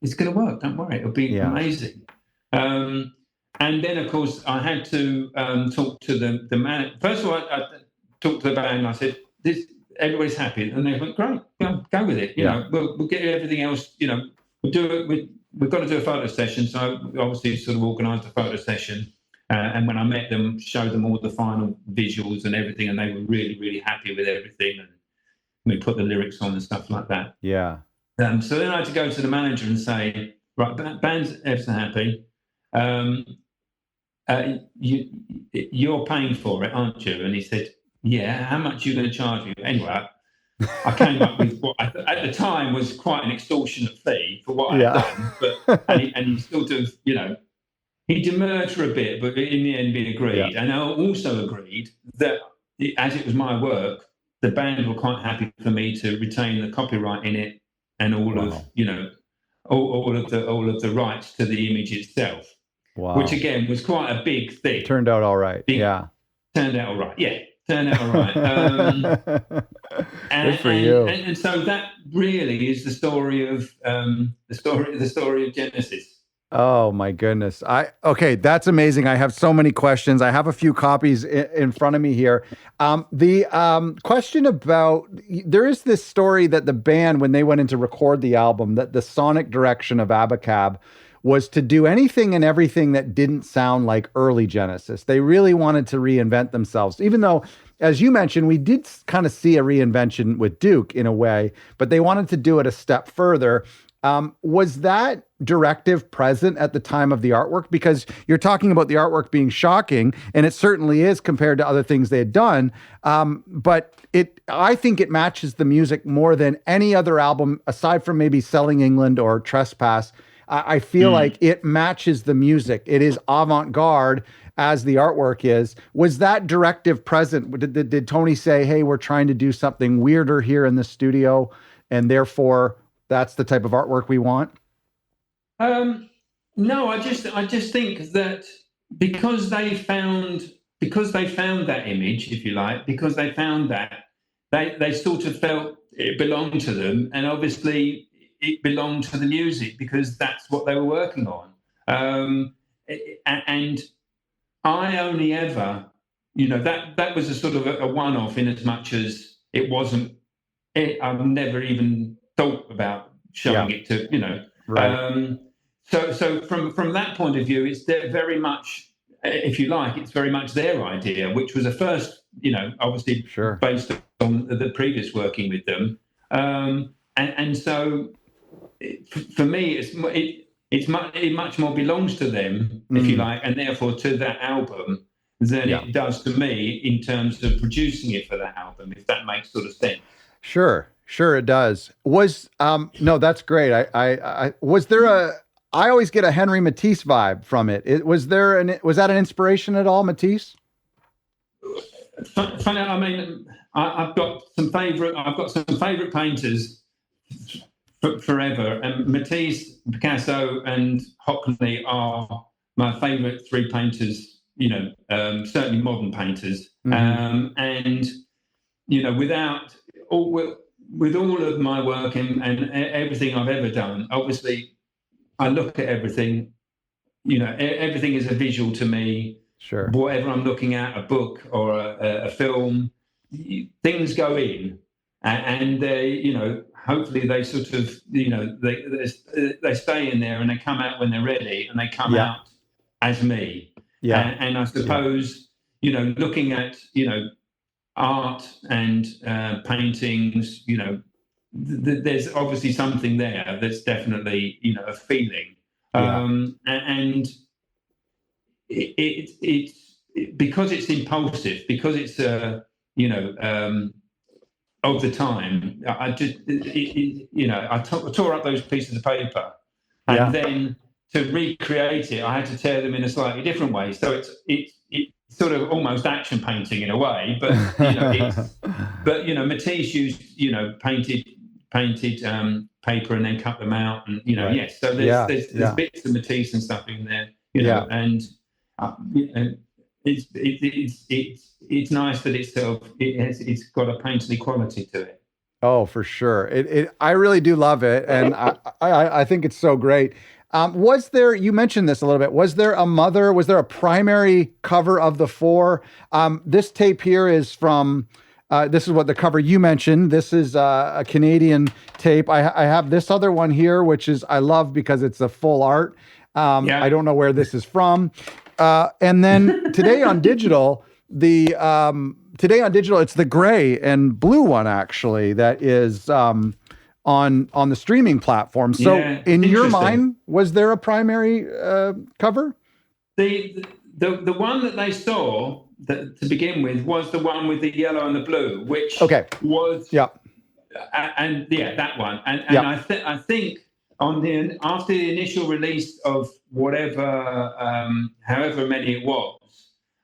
it's going to work. Don't worry, it'll be amazing. And then, of course, I had to talk to the man. First of all, I talked to the band. And I said, everybody's happy, and they went, great, go with it. You know, we'll get you everything else. You know, we'll do it. We've got to do a photo session, so we obviously sort of organised a photo session. And when I met them, showed them all the final visuals and everything, and they were really, really happy with everything. And we put the lyrics on and stuff like that. So then I had to go to the manager and say, right, band's ever so happy. You're paying for it, aren't you? And he said, yeah. How much are you going to charge me? Anyway, I came up with what at the time was quite an extortionate fee for what I'd done. But and he sort of, he demurred for a bit, but in the end, we agreed. And I also agreed that as it was my work, the band were quite happy for me to retain the copyright in it and all of all of the rights to the image itself. Which again was quite a big thing. Turned out all right. Turned out all right. Yeah. Turned out all right. Good for you. And so that really is the story of the story of Genesis. Oh my goodness. Okay, that's amazing. I have so many questions. I have a few copies in front of me here. The question about, there is this story that the band, when they went in to record the album, that the sonic direction of ABACAB was to do anything and everything that didn't sound like early Genesis. They really wanted to reinvent themselves, even though, as you mentioned, we did kind of see a reinvention with Duke in a way, but they wanted to do it a step further. Was that directive present at the time of the artwork? Because you're talking about the artwork being shocking, and it certainly is compared to other things they had done. But I think it matches the music more than any other album, aside from maybe Selling England or Trespass. I feel like it matches the music. It is avant-garde as the artwork is. Was that directive present? Did Tony say, hey, we're trying to do something weirder here in the studio, and therefore that's the type of artwork we want? No, I just think that because they found that image, if you like, because they found that, they sort of felt it belonged to them, and obviously it belonged to the music because that's what they were working on. And I only ever, that was a sort of a one-off, in as much as it wasn't. I've never even thought about showing it to, Right. So from that point of view, it's very much, if you like, it's very much their idea, which was a first, obviously based on the previous working with them. And so for me, much more belongs to them, if you like, and therefore to that album than it does to me in terms of producing it for that album, if that makes sort of sense. Sure it does. No, that's great. I always get a Henry Matisse vibe from it. Was that an inspiration at all, Matisse? Funny, I mean, I've got some favorite painters forever, and Matisse, Picasso, and Hockney are my favorite three painters. Certainly modern painters, and with all of my work and everything I've ever done, obviously, I look at everything. Everything is a visual to me. Sure. Whatever I'm looking at, a book or a film, things go in, and they, hopefully they sort of, they stay in there and they come out when they're ready, and they come out as me. Yeah. And I suppose, looking at, art and paintings, there's obviously something there that's definitely, a feeling. And it's because it's impulsive, because it's of the time. I just I tore up those pieces of paper, and then to recreate it, I had to tear them in a slightly different way. So it's sort of almost action painting in a way, but Matisse used painted paper and then cut them out, and yes. So there's bits of Matisse and stuff in there, and it's nice that it's got a painterly quality to it. Oh, for sure. I really do love it, and I think it's so great. You mentioned this a little bit, was there a primary cover of the four? This tape here is from, this is what the cover you mentioned. This is a Canadian tape. I have this other one here, which I love because it's a full art. I don't know where this is from. And then today on digital, it's the gray and blue one, actually, that is on the streaming platform. So in your mind, was there a primary cover? The one that they saw to begin with was the one with the yellow and the blue, which was that one. And I think after the initial release of whatever, however many it was,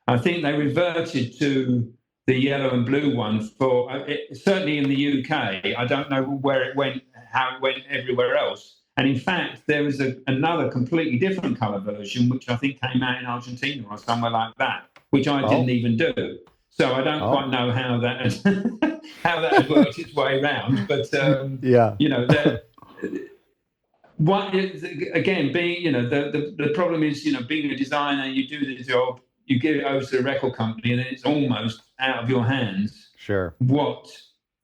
I think they reverted to the yellow and blue one for certainly in the UK. I don't know where it went, how it went everywhere else. And in fact, there was another completely different color version, which I think came out in Argentina or somewhere like that, which I didn't even do. So I don't quite know how that has, has worked its way around. But being the problem is being a designer, you do the job, you give it over to the record company, and then it's almost out of your hands. Sure. What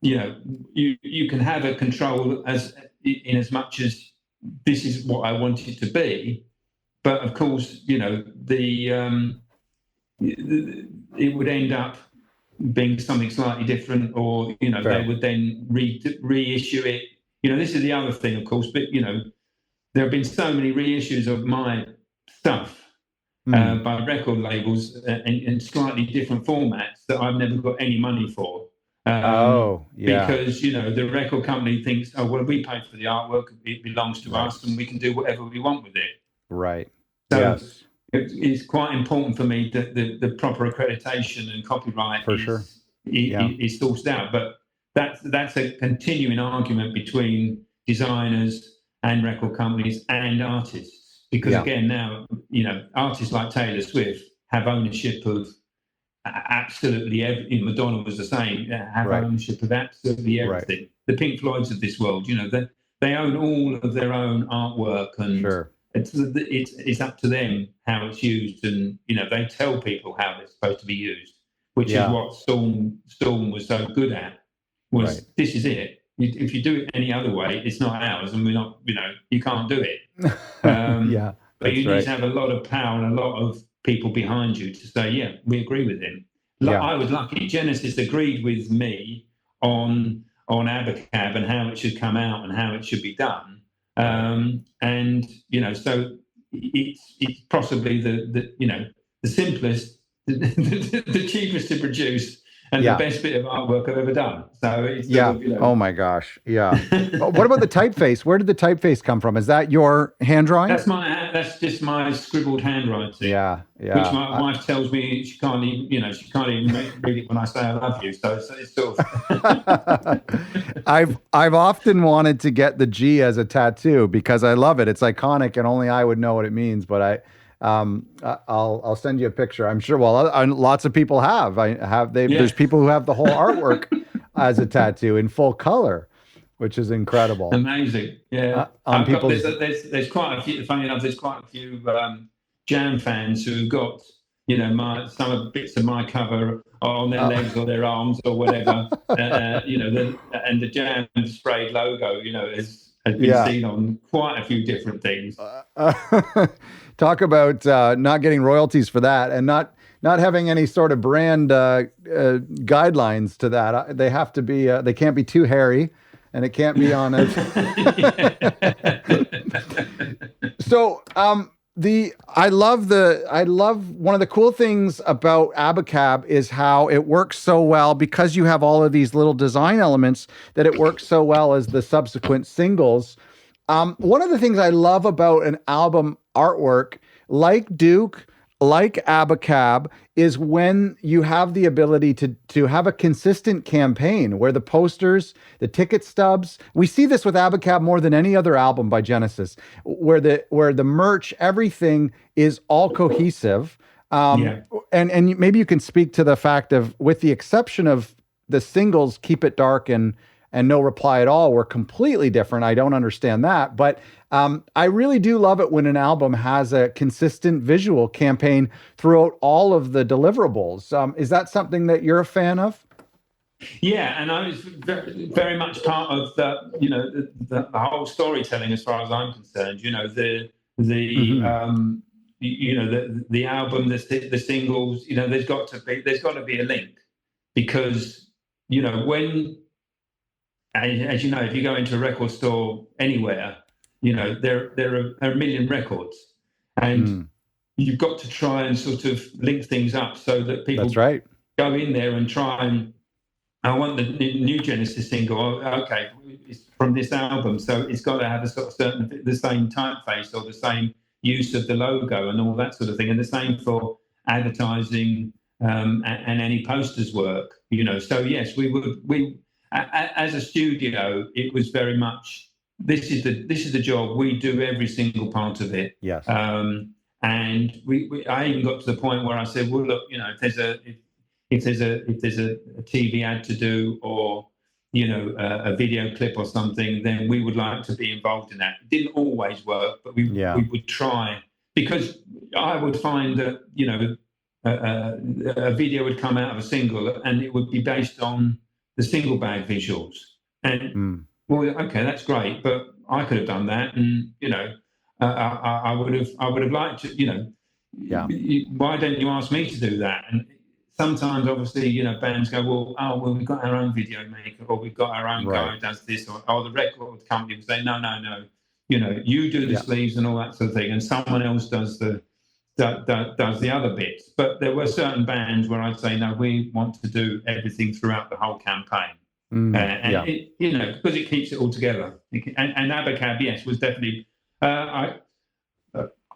you can have a control in as much as this is what I want it to be, but of course it would end up being something slightly different, or they would then reissue it. This is the other thing, of course, but there have been so many reissues of my stuff by record labels in slightly different formats that I've never got any money for. Because the record company thinks, oh well, we paid for the artwork, it belongs to us, and we can do whatever we want with it. Right. So it's quite important for me that the proper accreditation and copyright is sourced out. But that's a continuing argument between designers and record companies and artists, because again now artists like Taylor Swift have ownership of absolutely everything. Madonna was the same, have ownership of absolutely everything. The Pink Floyds of this world, they own all of their own artwork, and it's up to them how it's used, and they tell people how it's supposed to be used, which is what Storm was so good at. This is it. If you do it any other way, it's not ours, and we're not. You can't do it. But you need to have a lot of power and a lot of people behind you to say, we agree with him. I was lucky. Genesis agreed with me on ABACAB and how it should come out and how it should be done. And so it's possibly the simplest, the cheapest to produce, and the best bit of artwork I've ever done. So it's Oh my gosh. Yeah. What about the typeface? Where did the typeface come from? Is that your hand drawing? That's just my scribbled handwriting. Yeah. Yeah. Which my wife tells me she can't even read it when I say I love you. So it's sort of. I've often wanted to get the G as a tattoo because I love it. It's iconic, and only I would know what it means. But I'll send you a picture. I'm sure. Well, lots of people have. There's people who have the whole artwork as a tattoo in full color, which is incredible. Amazing. Yeah. There's quite a few. Funny enough, there's quite a few Jam fans who've got some of bits of my cover on their legs or their arms or whatever. And the Jam sprayed logo, has been seen on quite a few different things. Talk about not getting royalties for that, and not having any sort of brand guidelines to that. They have to be. They can't be too hairy, and it can't be on it. So, I love one of the cool things about ABACAB is how it works so well because you have all of these little design elements that it works so well as the subsequent singles. One of the things I love about an album artwork, like Duke, like ABACAB, is when you have the ability to have a consistent campaign where the posters, the ticket stubs, we see this with ABACAB more than any other album by Genesis, where the merch, everything is all cohesive. And maybe you can speak to the fact of, with the exception of the singles, Keep It Dark and No Reply at All, were completely different. I don't understand that, but I really do love it when an album has a consistent visual campaign throughout all of the deliverables. Is that something that you're a fan of? Yeah, and I was very, very much part of the whole storytelling, as far as I'm concerned. The album, the singles. There's got to be a link, because when, as you know, if you go into a record store anywhere, there are a million records, and you've got to try and sort of link things up so that people go in there and try and, I want the new Genesis single. Okay, it's from this album, so it's got to have a sort of the same typeface or the same use of the logo and all that sort of thing, and the same for advertising and any posters work. So yes, we as a studio, it was very much, this is the job. We do every single part of it. Yes. And I even got to the point where I said, well, look, if there's a TV ad to do, or a video clip or something, then we would like to be involved in that. It didn't always work, but we would try, because I would find that a video would come out of a single and it would be based on the single bag visuals, and well, okay, that's great, but I could have done that, and I would have liked to, why don't you ask me to do that? And sometimes, obviously, bands go, well, we've got our own video maker, or we've got our own guy who does this, or the record company will say, no, you do the sleeves and all that sort of thing, and someone else does the other bits. But there were certain bands where I'd say, no, we want to do everything throughout the whole campaign, because it keeps it all together. And ABACAB, yes, was definitely. I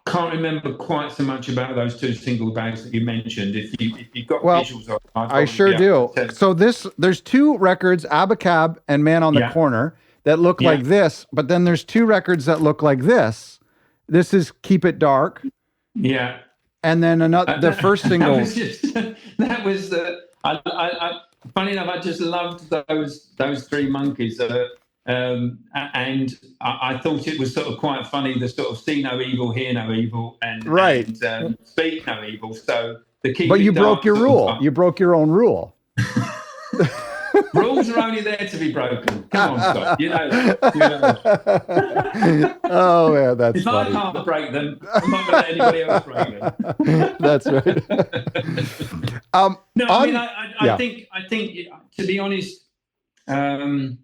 can't remember quite so much about those two single bags that you mentioned. If you've got visuals of, I sure do. So there's two records, ABACAB and Man on the Corner, that look like this, but then there's two records that look like this. This is Keep It Dark. Yeah. And then the first single. That was funny enough, I just loved those three monkeys. And I thought it was sort of quite funny, the sort of see no evil, hear no evil, and speak no evil. So the Keep But It you Dark broke your rule. You broke your own rule. Rules are only there to be broken. Come on, Scott. You know that. Oh man, that's funny. If I can't break them, I'm not going to let anybody else break them. That's right. I think to be honest, I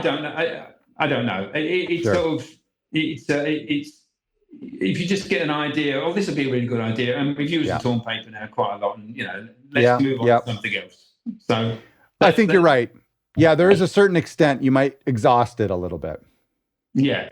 don't know. I don't know. It's Sure. sort of it's if you just get an idea, oh, this would be a really good idea, and we've used Yeah. the torn paper now quite a lot, and let's move on to something else. So I think you're right. Yeah, there is a certain extent you might exhaust it a little bit. Yeah.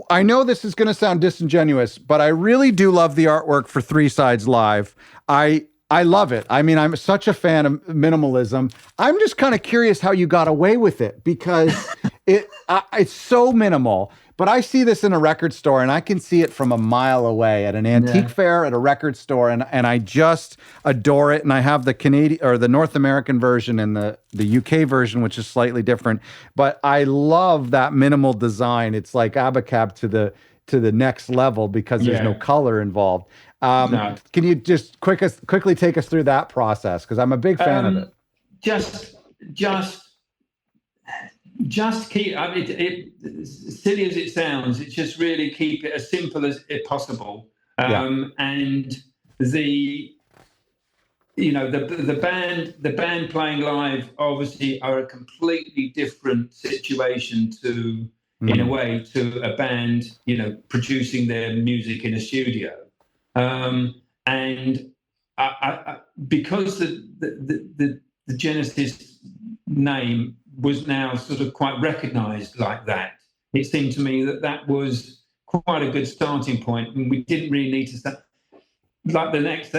I know this is going to sound disingenuous, but I really do love the artwork for Three Sides Live. I love it. I mean, I'm such a fan of minimalism. I'm just kind of curious how you got away with it, because it's so minimal. But I see this in a record store, and I can see it from a mile away at an antique fair, at a record store, and I just adore it. And I have the Canadian or the North American version and the UK version, which is slightly different. But I love that minimal design. It's like ABACAB to the next level, because there's no color involved. Can you just quickly take us through that process? Because I'm a big fan of it. Just keep. I mean, silly as it sounds, it's just really keep it as simple as possible. And the band playing live obviously are a completely different situation to, in a way, to a band producing their music in a studio. And I because the Genesis name was now sort of quite recognised like that, it seemed to me that was quite a good starting point, and we didn't really need to start like the next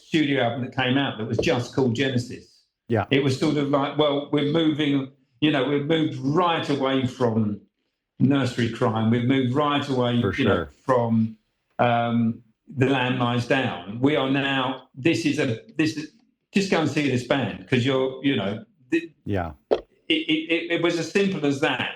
studio album that came out that was just called Genesis. Yeah, it was sort of like, well, we've moved right away from Nursery Crime. We've moved right away from The Lamb Lies Down. We are now. This is just go and see this band, because It was as simple as that.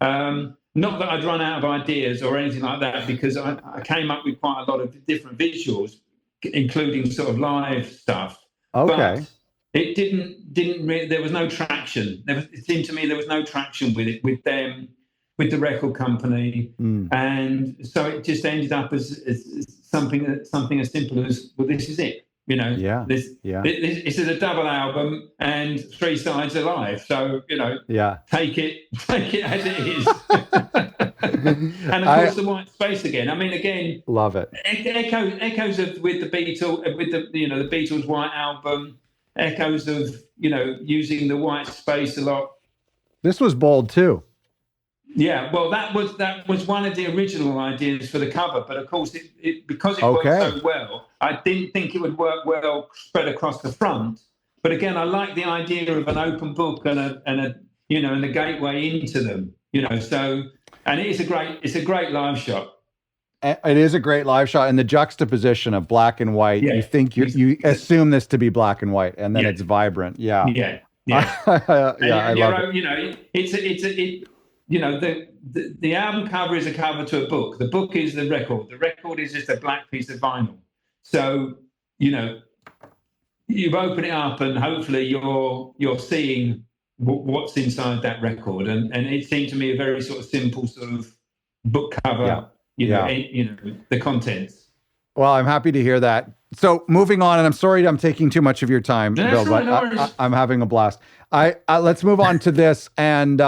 Not that I'd run out of ideas or anything like that, because I came up with quite a lot of different visuals, including sort of live stuff. Okay. But it didn't really, there was no traction. It seemed to me there was no traction with it, with them, with the record company. And so it just ended up as something as simple as, well, this is it. This is a double album and 3 sides alive. So take it as it is. And of course, the white space again. I mean, again, love it. Echoes of with the Beatles White Album. Echoes of using the white space a lot. This was bold too. Yeah, well, that was one of the original ideas for the cover, but of course, because it worked so well, I didn't think it would work well spread across the front. But again, I like the idea of an open book and a gateway into them. So, and it's a great live shot. It is a great live shot, and the juxtaposition of black and white. You think you assume this to be black and white, and then it's vibrant. Yeah. I love it. The album cover is a cover to a book. The book is the record. The record is just a black piece of vinyl. So, you open it up and hopefully you're seeing what's inside that record. And it seemed to me a very sort of simple sort of book cover, the contents. Well, I'm happy to hear that. So moving on, and I'm sorry I'm taking too much of your time, Bill, but I'm having a blast. Let's move on to this. And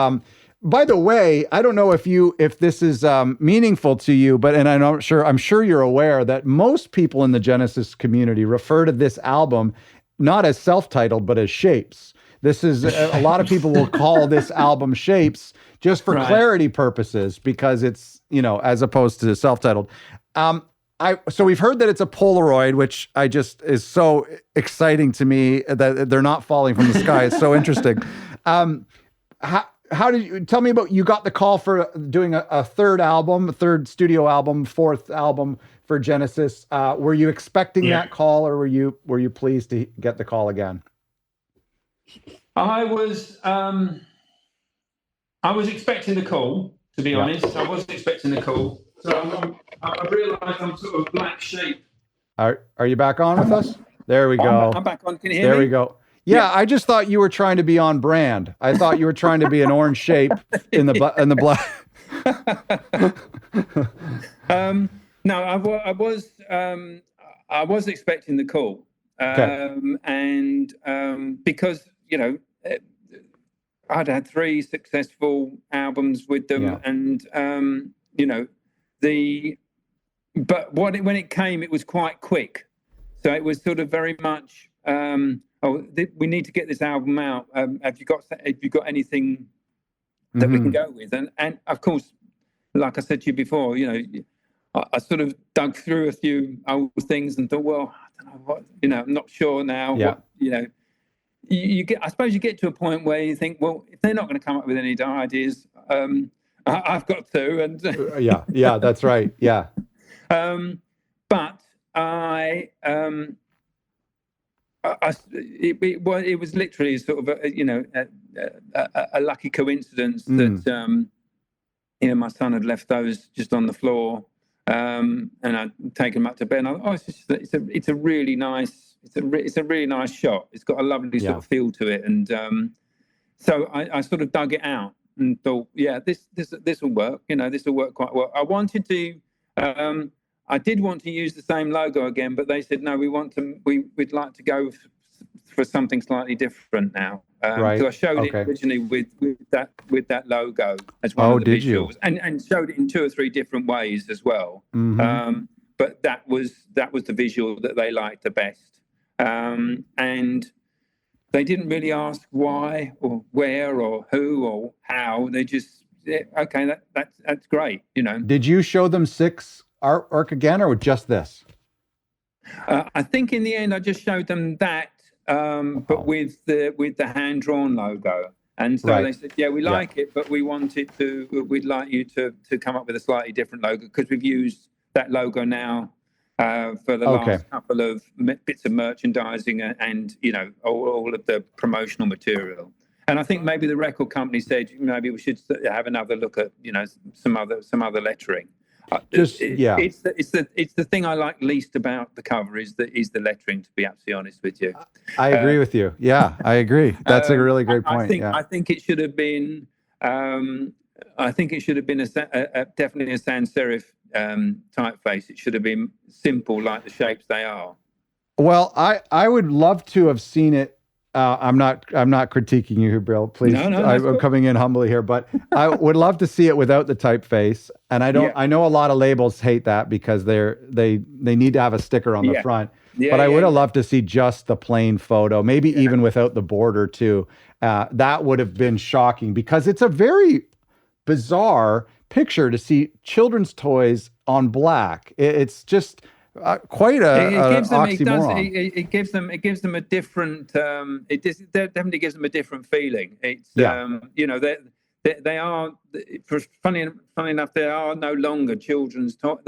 by the way, I don't know if this is meaningful to you, but I'm sure you're aware that most people in the Genesis community refer to this album not as self-titled, but as Shapes. This is a lot of people will call this album Shapes just for clarity purposes, because it's as opposed to self-titled. So we've heard that it's a Polaroid, which is so exciting to me that they're not falling from the sky. It's so interesting. How did you tell me about, you got the call for doing a third studio album, 4th album for Genesis. Were you expecting that call, or were you pleased to get the call again? I was expecting the call, to be honest. I wasn't expecting the call. So I realised I'm sort of black sheep. Are you back on with us? There we go. I'm back on. Can you hear me? There we go. Yeah, I just thought you were trying to be on brand. I thought you were trying to be an orange shape in the black. No, I was expecting the call, and because I'd had 3 successful albums with them, Yeah. and you know, but when it came, it was quite quick. So it was sort of very much, we need to get this album out. Have you got anything that we can go with? And of course, like I said to you before, you know, I sort of dug through a few old things and thought, well, I don't know what, you know, I'm not sure now. Yeah. What, you know, I suppose you get to a point where you think, well, if they're not going to come up with any ideas, I've got to. And yeah, that's right. Yeah. But it was literally sort of a lucky coincidence that you know, my son had left those just on the floor, and I'd taken them up to bed. And it's a really nice shot. It's got a lovely sort of feel to it, and so I sort of dug it out and thought, yeah, this will work. You know, this will work quite well. I did want to use the same logo again, but they said no. We'd like to go for something slightly different now. Right. So I showed it originally with that logo as one of the visuals, and showed it in 2 or 3 different ways as well. But that was the visual that they liked the best, and they didn't really ask why or where or who or how. They just okay, that's great. You know. Did you show them 6 artwork again, or just this? I think in the end I just showed them that, but with the hand drawn logo. And so they said, yeah, we like it, but we'd like you to come up with a slightly different logo, because we've used that logo now for the last couple of bits of merchandising and you know, all of the promotional material. And I think maybe the record company said maybe we should have another look at, you know, some other lettering. It's the thing I like least about the cover is the lettering, to be absolutely honest with you. I agree with you. Yeah, I agree. That's a really great point. I think it should have been definitely a sans serif typeface. It should have been simple, like the shapes they are. Well, I would love to have seen it. I'm not critiquing you, Bill. Please, no, I'm coming in humbly here, but I would love to see it without the typeface. And I don't. I know a lot of labels hate that because they need to have a sticker on the front. But I would have loved to see just the plain photo, maybe even without the border too. That would have been shocking, because it's a very bizarre picture to see children's toys on black. It's just quite oxymoron. It gives them a different. It definitely gives them a different feeling. It's you know, they are, funny enough, they are no longer children's toys.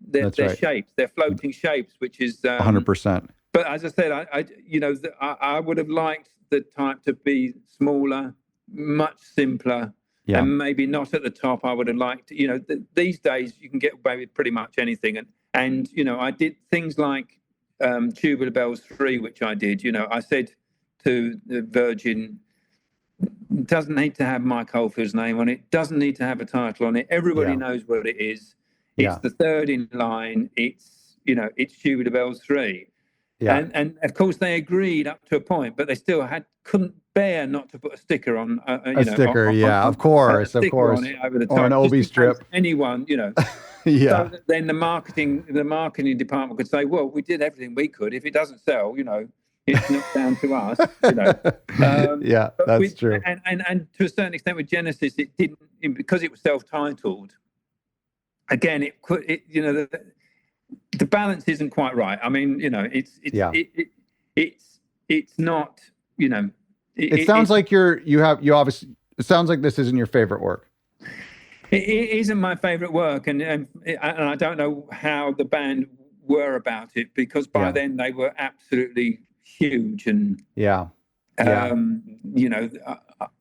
They're shapes. They're floating shapes, which is 100%. But as I said, I would have liked the type to be smaller, much simpler. And maybe not at the top. I would have liked, you know, these days you can get away with pretty much anything. And you know, I did things like Tubular Bells 3, which I did. You know, I said to the Virgin, doesn't need to have Mike Oldfield's name on it, doesn't need to have a title on it. Everybody knows what it is. It's the third in line. It's, you know, it's Tubular Bells 3. And of course they agreed up to a point, but they still couldn't bear not to put a sticker on. Sticker, of course, on it over the top, or an OB strip. Anyone, you know. So then the marketing department could say, well, we did everything we could. If it doesn't sell, you know, it's not down to us. You know. That's true. And to a certain extent with Genesis, it didn't, because it was self-titled. Again, you know, the balance isn't quite right. I mean, you know, it's not, you know. It sounds like it sounds like this isn't your favorite work. It isn't my favorite work, and I don't know how the band were about it, because by then they were absolutely huge, and you know,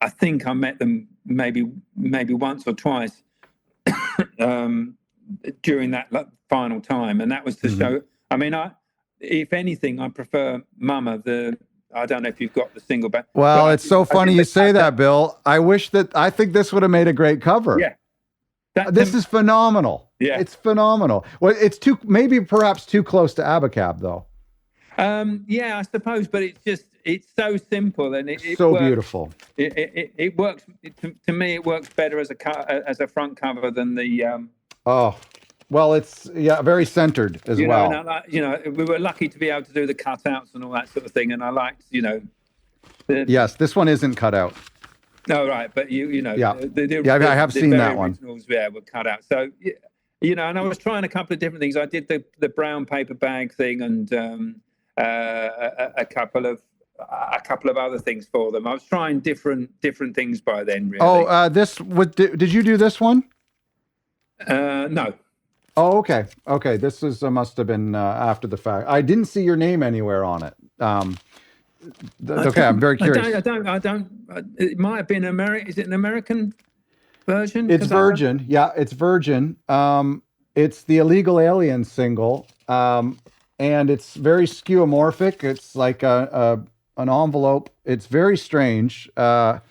I think I met them maybe once or twice during that final time, and that was to show. I mean, if anything, I prefer Mama. I don't know if you've got the single back. Well, it's so funny you say that, Bill. I think this would have made a great cover. Yeah. This is phenomenal. Yeah. It's phenomenal. Well, it's perhaps too close to ABACAB, though. Yeah, I suppose, but it's so simple and it So works. beautiful. It works to me. It works better as a front cover than the. Oh, well, it's very centered as well. And we were lucky to be able to do the cutouts and all that sort of thing, and I liked, Yes, this one isn't cut out. No, right, but I have seen that one. Originals, were cut out. So, and I was trying a couple of different things. I did the brown paper bag thing and a couple of other things for them. I was trying different things by then. Really. Oh, did you do this one? No. Oh, okay. Okay, this is must have been after the fact. I didn't see your name anywhere on it. Okay, I'm very curious. I don't. It might have been American. Is it an American version? It's Virgin. Yeah, it's Virgin. It's the Illegal Alien single, and it's very skeuomorphic. It's like an envelope. It's very strange. But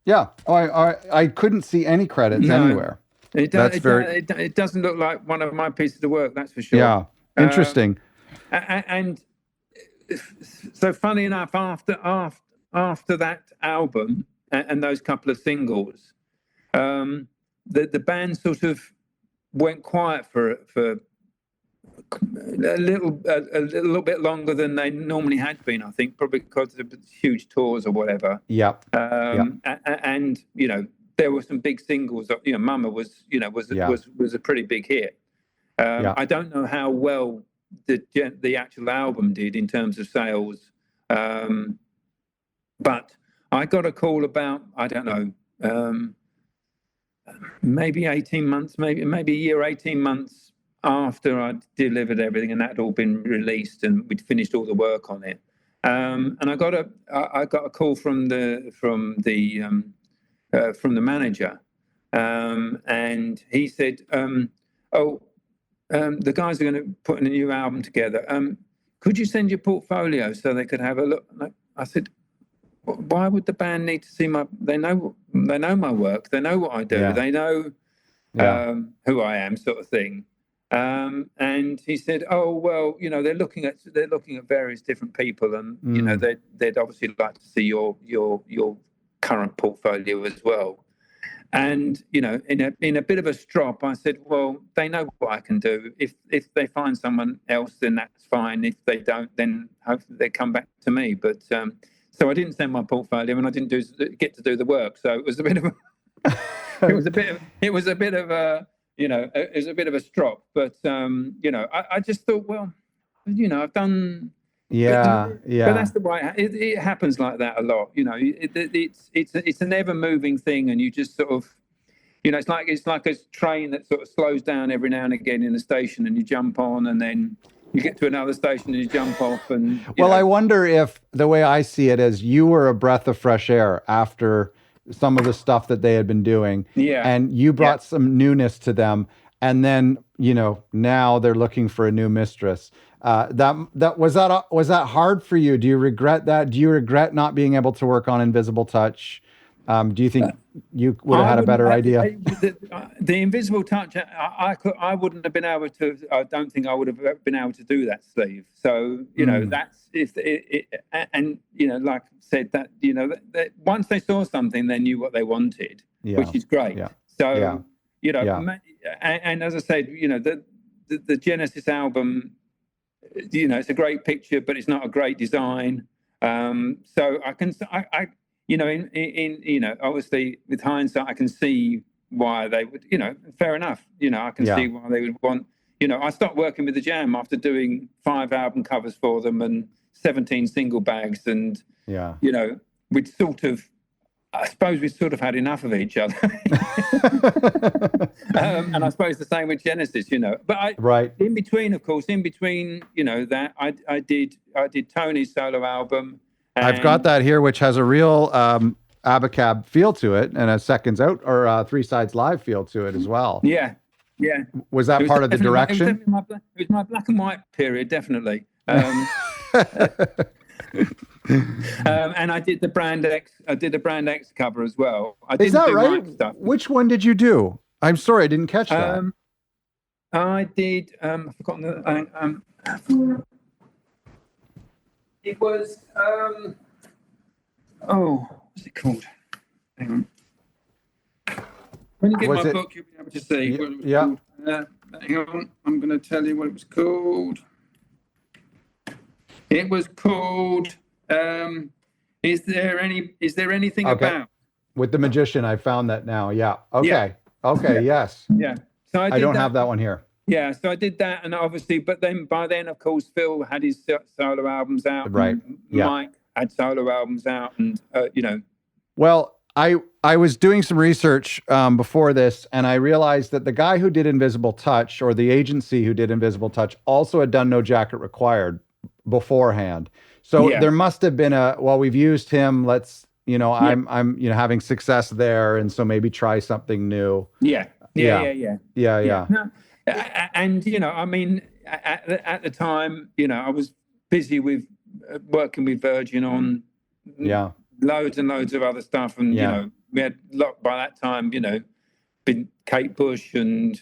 yeah, I couldn't see any credits anywhere. It doesn't look like one of my pieces of work. That's for sure. Yeah, interesting. And so, funny enough, after that album and those couple of singles, the band sort of went quiet for a little bit longer than they normally had been. I think probably because of huge tours or whatever. Yeah. And there were some big singles. Mama was a pretty big hit. I don't know how well the actual album did in terms of sales, but I got a call about, I don't know, maybe 18 months, maybe a year, 18 months after I'd delivered everything and that had all been released and we'd finished all the work on it. And I got a call from the manager, and he said, the guys are going to put in a new album together. Could you send your portfolio so they could have a look? I said, why would the band need to see they know my work. They know what I do. Yeah. They know who I am, sort of thing. And he said, oh, well, they're looking at various different people and, they'd obviously like to see your current portfolio as well. And, in a bit of a strop, I said, well, they know what I can do. If they find someone else, then that's fine. If they don't, then hopefully they come back to me. But so I didn't send my portfolio and I didn't get to do the work. So it was a bit of it was a bit of a strop. But, I just thought, well, I've done... Yeah. But that's the way it happens like that a lot. It's an ever moving thing, and you just sort of, it's like a train that sort of slows down every now and again in the station, and you jump on, and then you get to another station and you jump off. And I wonder if the way I see it is you were a breath of fresh air after some of the stuff that they had been doing, and you brought some newness to them, and then now they're looking for a new mistress. Was that hard for you? Do you regret that? Do you regret not being able to work on Invisible Touch? Do you think you would have had a better idea? The Invisible Touch, I wouldn't have been able to. I don't think I would have been able to do that sleeve. So that's and like I said, that that once they saw something, they knew what they wanted, which is great. Yeah. So and as I said, the Genesis album. It's a great picture, but it's not a great design. So I obviously with hindsight, I can see why they would, fair enough. I can see why they would want, I stopped working with the Jam after doing 5 album covers for them and 17 single bags. And, we'd I suppose we sort of had enough of each other. And I suppose the same with Genesis, But in between that, I did Tony's solo album. I've got that here, which has a real ABACAB feel to it and a Seconds Out or 3 Sides Live feel to it as well. Yeah. Was that part of the direction? It was my black and white period, definitely. And I did the Brand X. I did a Brand X cover as well. Is that right? Which one did you do? I'm sorry, I didn't catch that. I did. I've forgotten the. It was what's it called? Hang on. When you get my book, you'll be able to see what it was called. Hang on, I'm going to tell you what it was called. It was called. Is there anything about? With the magician, I found that now. Yeah. Okay. Yeah. Okay. Yes. Yeah. So I don't have that one here. Yeah. So I did that, and obviously, but then by then, of course, Phil had his solo albums out. Right. Yeah. Mike had solo albums out, and Well, I was doing some research before this, and I realized that the guy who did Invisible Touch, or the agency who did Invisible Touch, also had done No Jacket Required beforehand. So there must have been we've used him. Let's, I'm having success there, and so maybe try something new. Yeah. No, and I mean, at the time, I was busy with working with Virgin on loads and loads of other stuff, and we had by that time, been Kate Bush and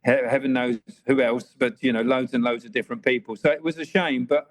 heaven knows who else, but loads and loads of different people. So it was a shame, but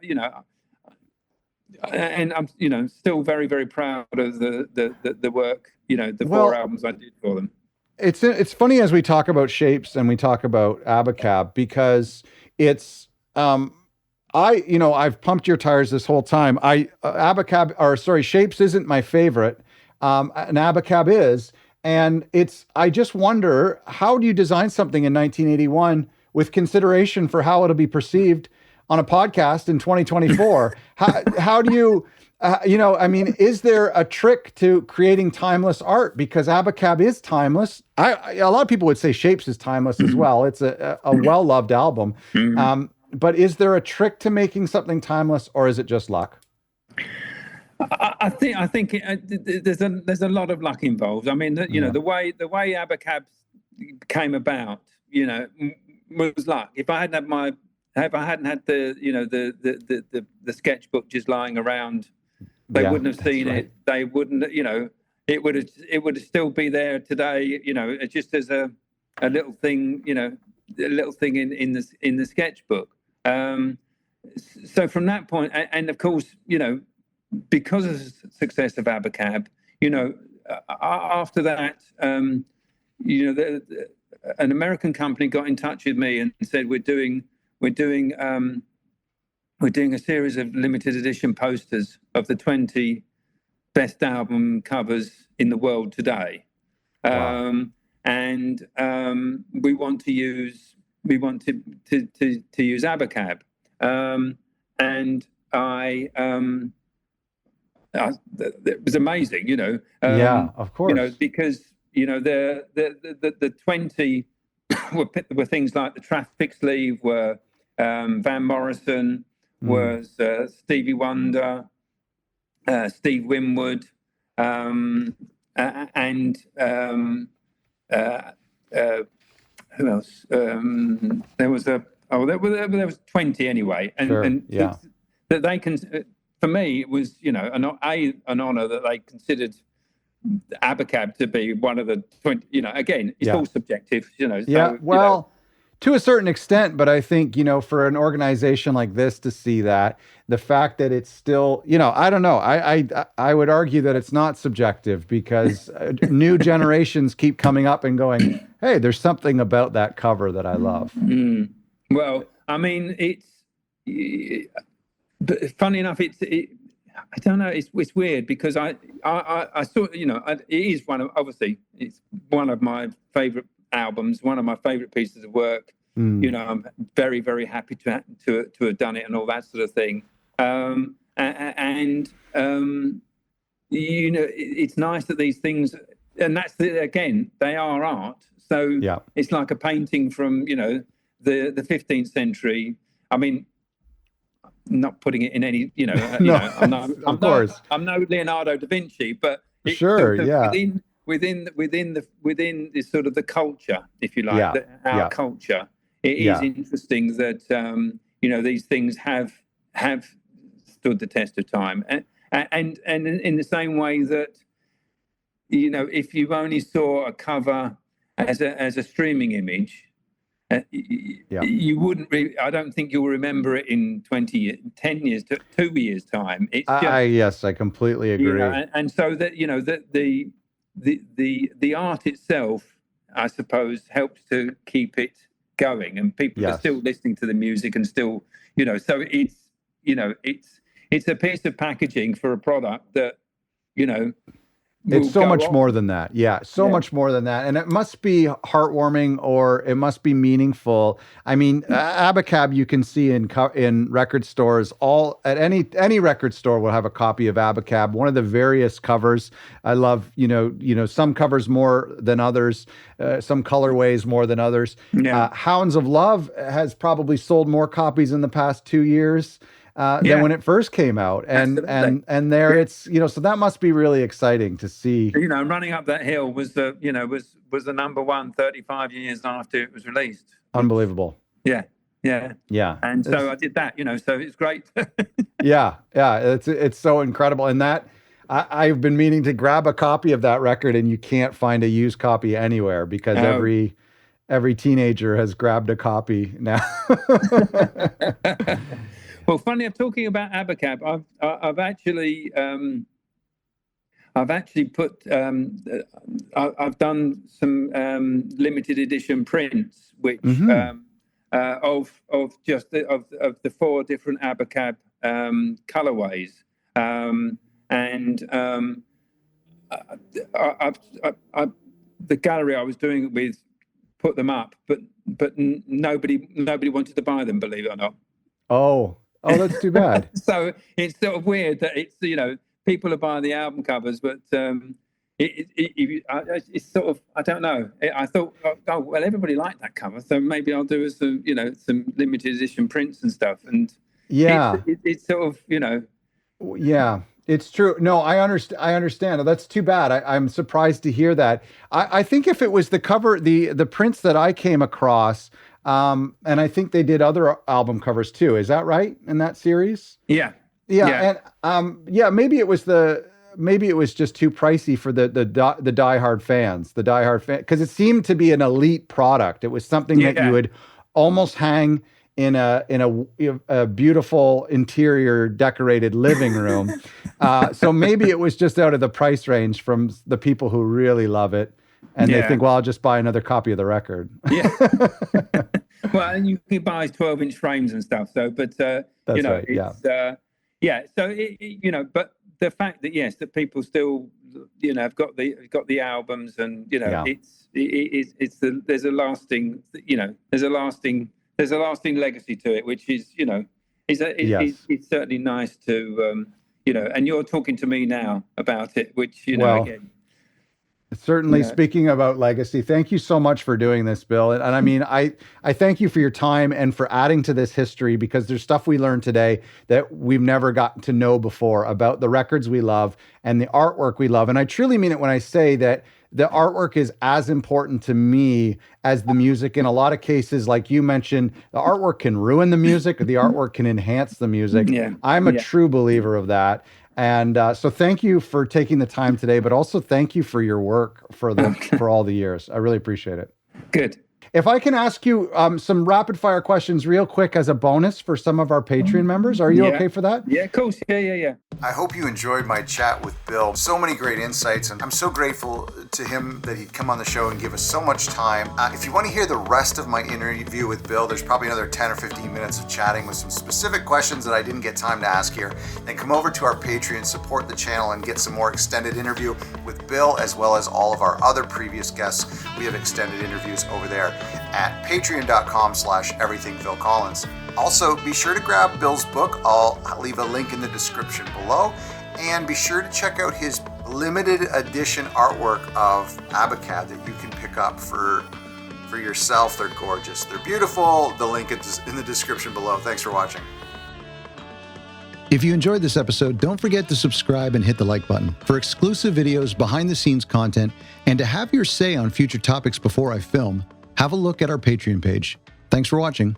and I'm still very, very proud of the work, the 4 albums I did for them. It's funny as we talk about shapes and we talk about ABACAB, because it's I've pumped your tires this whole time. Shapes isn't my favorite. And ABACAB is. And I just wonder, how do you design something in 1981 with consideration for how it'll be perceived on a podcast in 2024? How do you, is there a trick to creating timeless art? Because ABACAB is timeless. A lot of people would say Shapes is timeless as well. It's a well-loved album. But is there a trick to making something timeless, or is it just luck? I think there's a lot of luck involved. I mean, the way ABACAB came about, was luck. If I hadn't had the sketchbook just lying around, they wouldn't have seen it. They wouldn't, it would still be there today. Just as a little thing, a little thing in the sketchbook. So from that point, and of course, because of the success of ABACAB, after that, an American company got in touch with me and said, we're doing a series of limited edition posters of the 20 best album covers in the world today. Wow. And we want to use ABACAB. And it was amazing, of course, because the 20 were things like the Traffic Sleeve, were Van Morrison, was Stevie Wonder, Steve Winwood, and who else? There was 20 anyway, that they can. For me, it was an honor that they considered ABACAB to be one of the 20. Again, it's all subjective. To a certain extent, but I think for an organization like this to see that, the fact that it's still, I don't know, I would argue that it's not subjective, because new generations keep coming up and going, hey, there's something about that cover that I love. Well, I mean, but funny enough, I don't know. It's weird, because I saw, it is obviously it's one of my favorite albums, one of my favorite pieces of work. I'm very, very happy to have done it and all that sort of thing. It's nice that these things, and again, they are art. So it's like a painting from the 15th century. I mean, not putting it in any, I'm no Leonardo da Vinci, but within the sort of the culture, if you like, our culture, it is interesting that these things have stood the test of time, and in the same way that if you only saw a cover as a streaming image, You wouldn't I don't think you'll remember it in 10 years, 2 years time. It's just, yes, I completely agree. You know, and so that, you know, that the art itself, I suppose, helps to keep it going, and people are still listening to the music and still, you know, so it's, you know, it's a piece of packaging for a product that, you know, it's so much more than that. Yeah, so much more than that. And it must be heartwarming, or it must be meaningful. I mean, ABACAB you can see in record stores. At any record store will have a copy of ABACAB. One of the various covers. I love, you know, some covers more than others, some colorways more than others. Yeah. Hounds of Love has probably sold more copies in the past 2 years than when it first came out, and there it's, you know, so that must be really exciting to see. You know, Running Up That Hill was the, you know, was the number one 35 years after it was released. Unbelievable. Yeah. And so I did that, you know, so it's great. yeah, it's so incredible, and that I've been meaning to grab a copy of that record, and you can't find a used copy anywhere because every teenager has grabbed a copy now. Well, funny, I'm talking about ABACAB. I've actually put I've done some limited edition prints, which of the 4 different ABACAB colorways, and the gallery I was doing it with put them up, but nobody wanted to buy them, believe it or not. Oh, that's too bad. So it's sort of weird that it's, you know, people are buying the album covers, but it's sort of, I don't know. I thought, oh, well, everybody liked that cover, so maybe I'll do some, you know, some limited edition prints and stuff. And it's sort of, you know. Yeah, it's true. No, I understand. That's too bad. I'm surprised to hear that. I think if it was the cover, the prints that I came across. And I think they did other album covers too. Is that right in that series? Yeah. And maybe it was just too pricey for the diehard fans, because it seemed to be an elite product. It was something that you would almost hang in a beautiful interior decorated living room. So maybe it was just out of the price range from the people who really love it. And they think, well, I'll just buy another copy of the record. Yeah. Well, and you can buy 12-inch frames and stuff. So, but you know, right, it's So you know, but the fact that that people still, you know, have got the albums, and you know, there's a lasting legacy to it, which is, you know, it's certainly nice to you know, and you're talking to me now about it, which, you know, again. Certainly. Speaking about legacy, thank you so much for doing this, Bill. And I mean, I thank you for your time and for adding to this history, because there's stuff we learned today that we've never gotten to know before about the records we love and the artwork we love. And I truly mean it when I say that the artwork is as important to me as the music. In a lot of cases, like you mentioned, the artwork can ruin the music, or the artwork can enhance the music. I'm a true believer of that. And so thank you for taking the time today, but also thank you for your work for all the years. I really appreciate it. Good. If I can ask you some rapid fire questions real quick as a bonus for some of our Patreon members, are you okay for that? Yeah, of course. Yeah. I hope you enjoyed my chat with Bill. So many great insights, and I'm so grateful to him that he'd come on the show and give us so much time. If you want to hear the rest of my interview with Bill, there's probably another 10 or 15 minutes of chatting with some specific questions that I didn't get time to ask here. Then come over to our Patreon, support the channel, and get some more extended interview with Bill, as well as all of our other previous guests. We have extended interviews over there at patreon.com/everythingphilcollins. Also, be sure to grab Bill's book. I'll leave a link in the description below. And be sure to check out his limited edition artwork of ABACAB that you can pick up for yourself. They're gorgeous. They're beautiful. The link is in the description below. Thanks for watching. If you enjoyed this episode, don't forget to subscribe and hit the like button for exclusive videos, behind-the-scenes content, and to have your say on future topics before I film. Have a look at our Patreon page. Thanks for watching.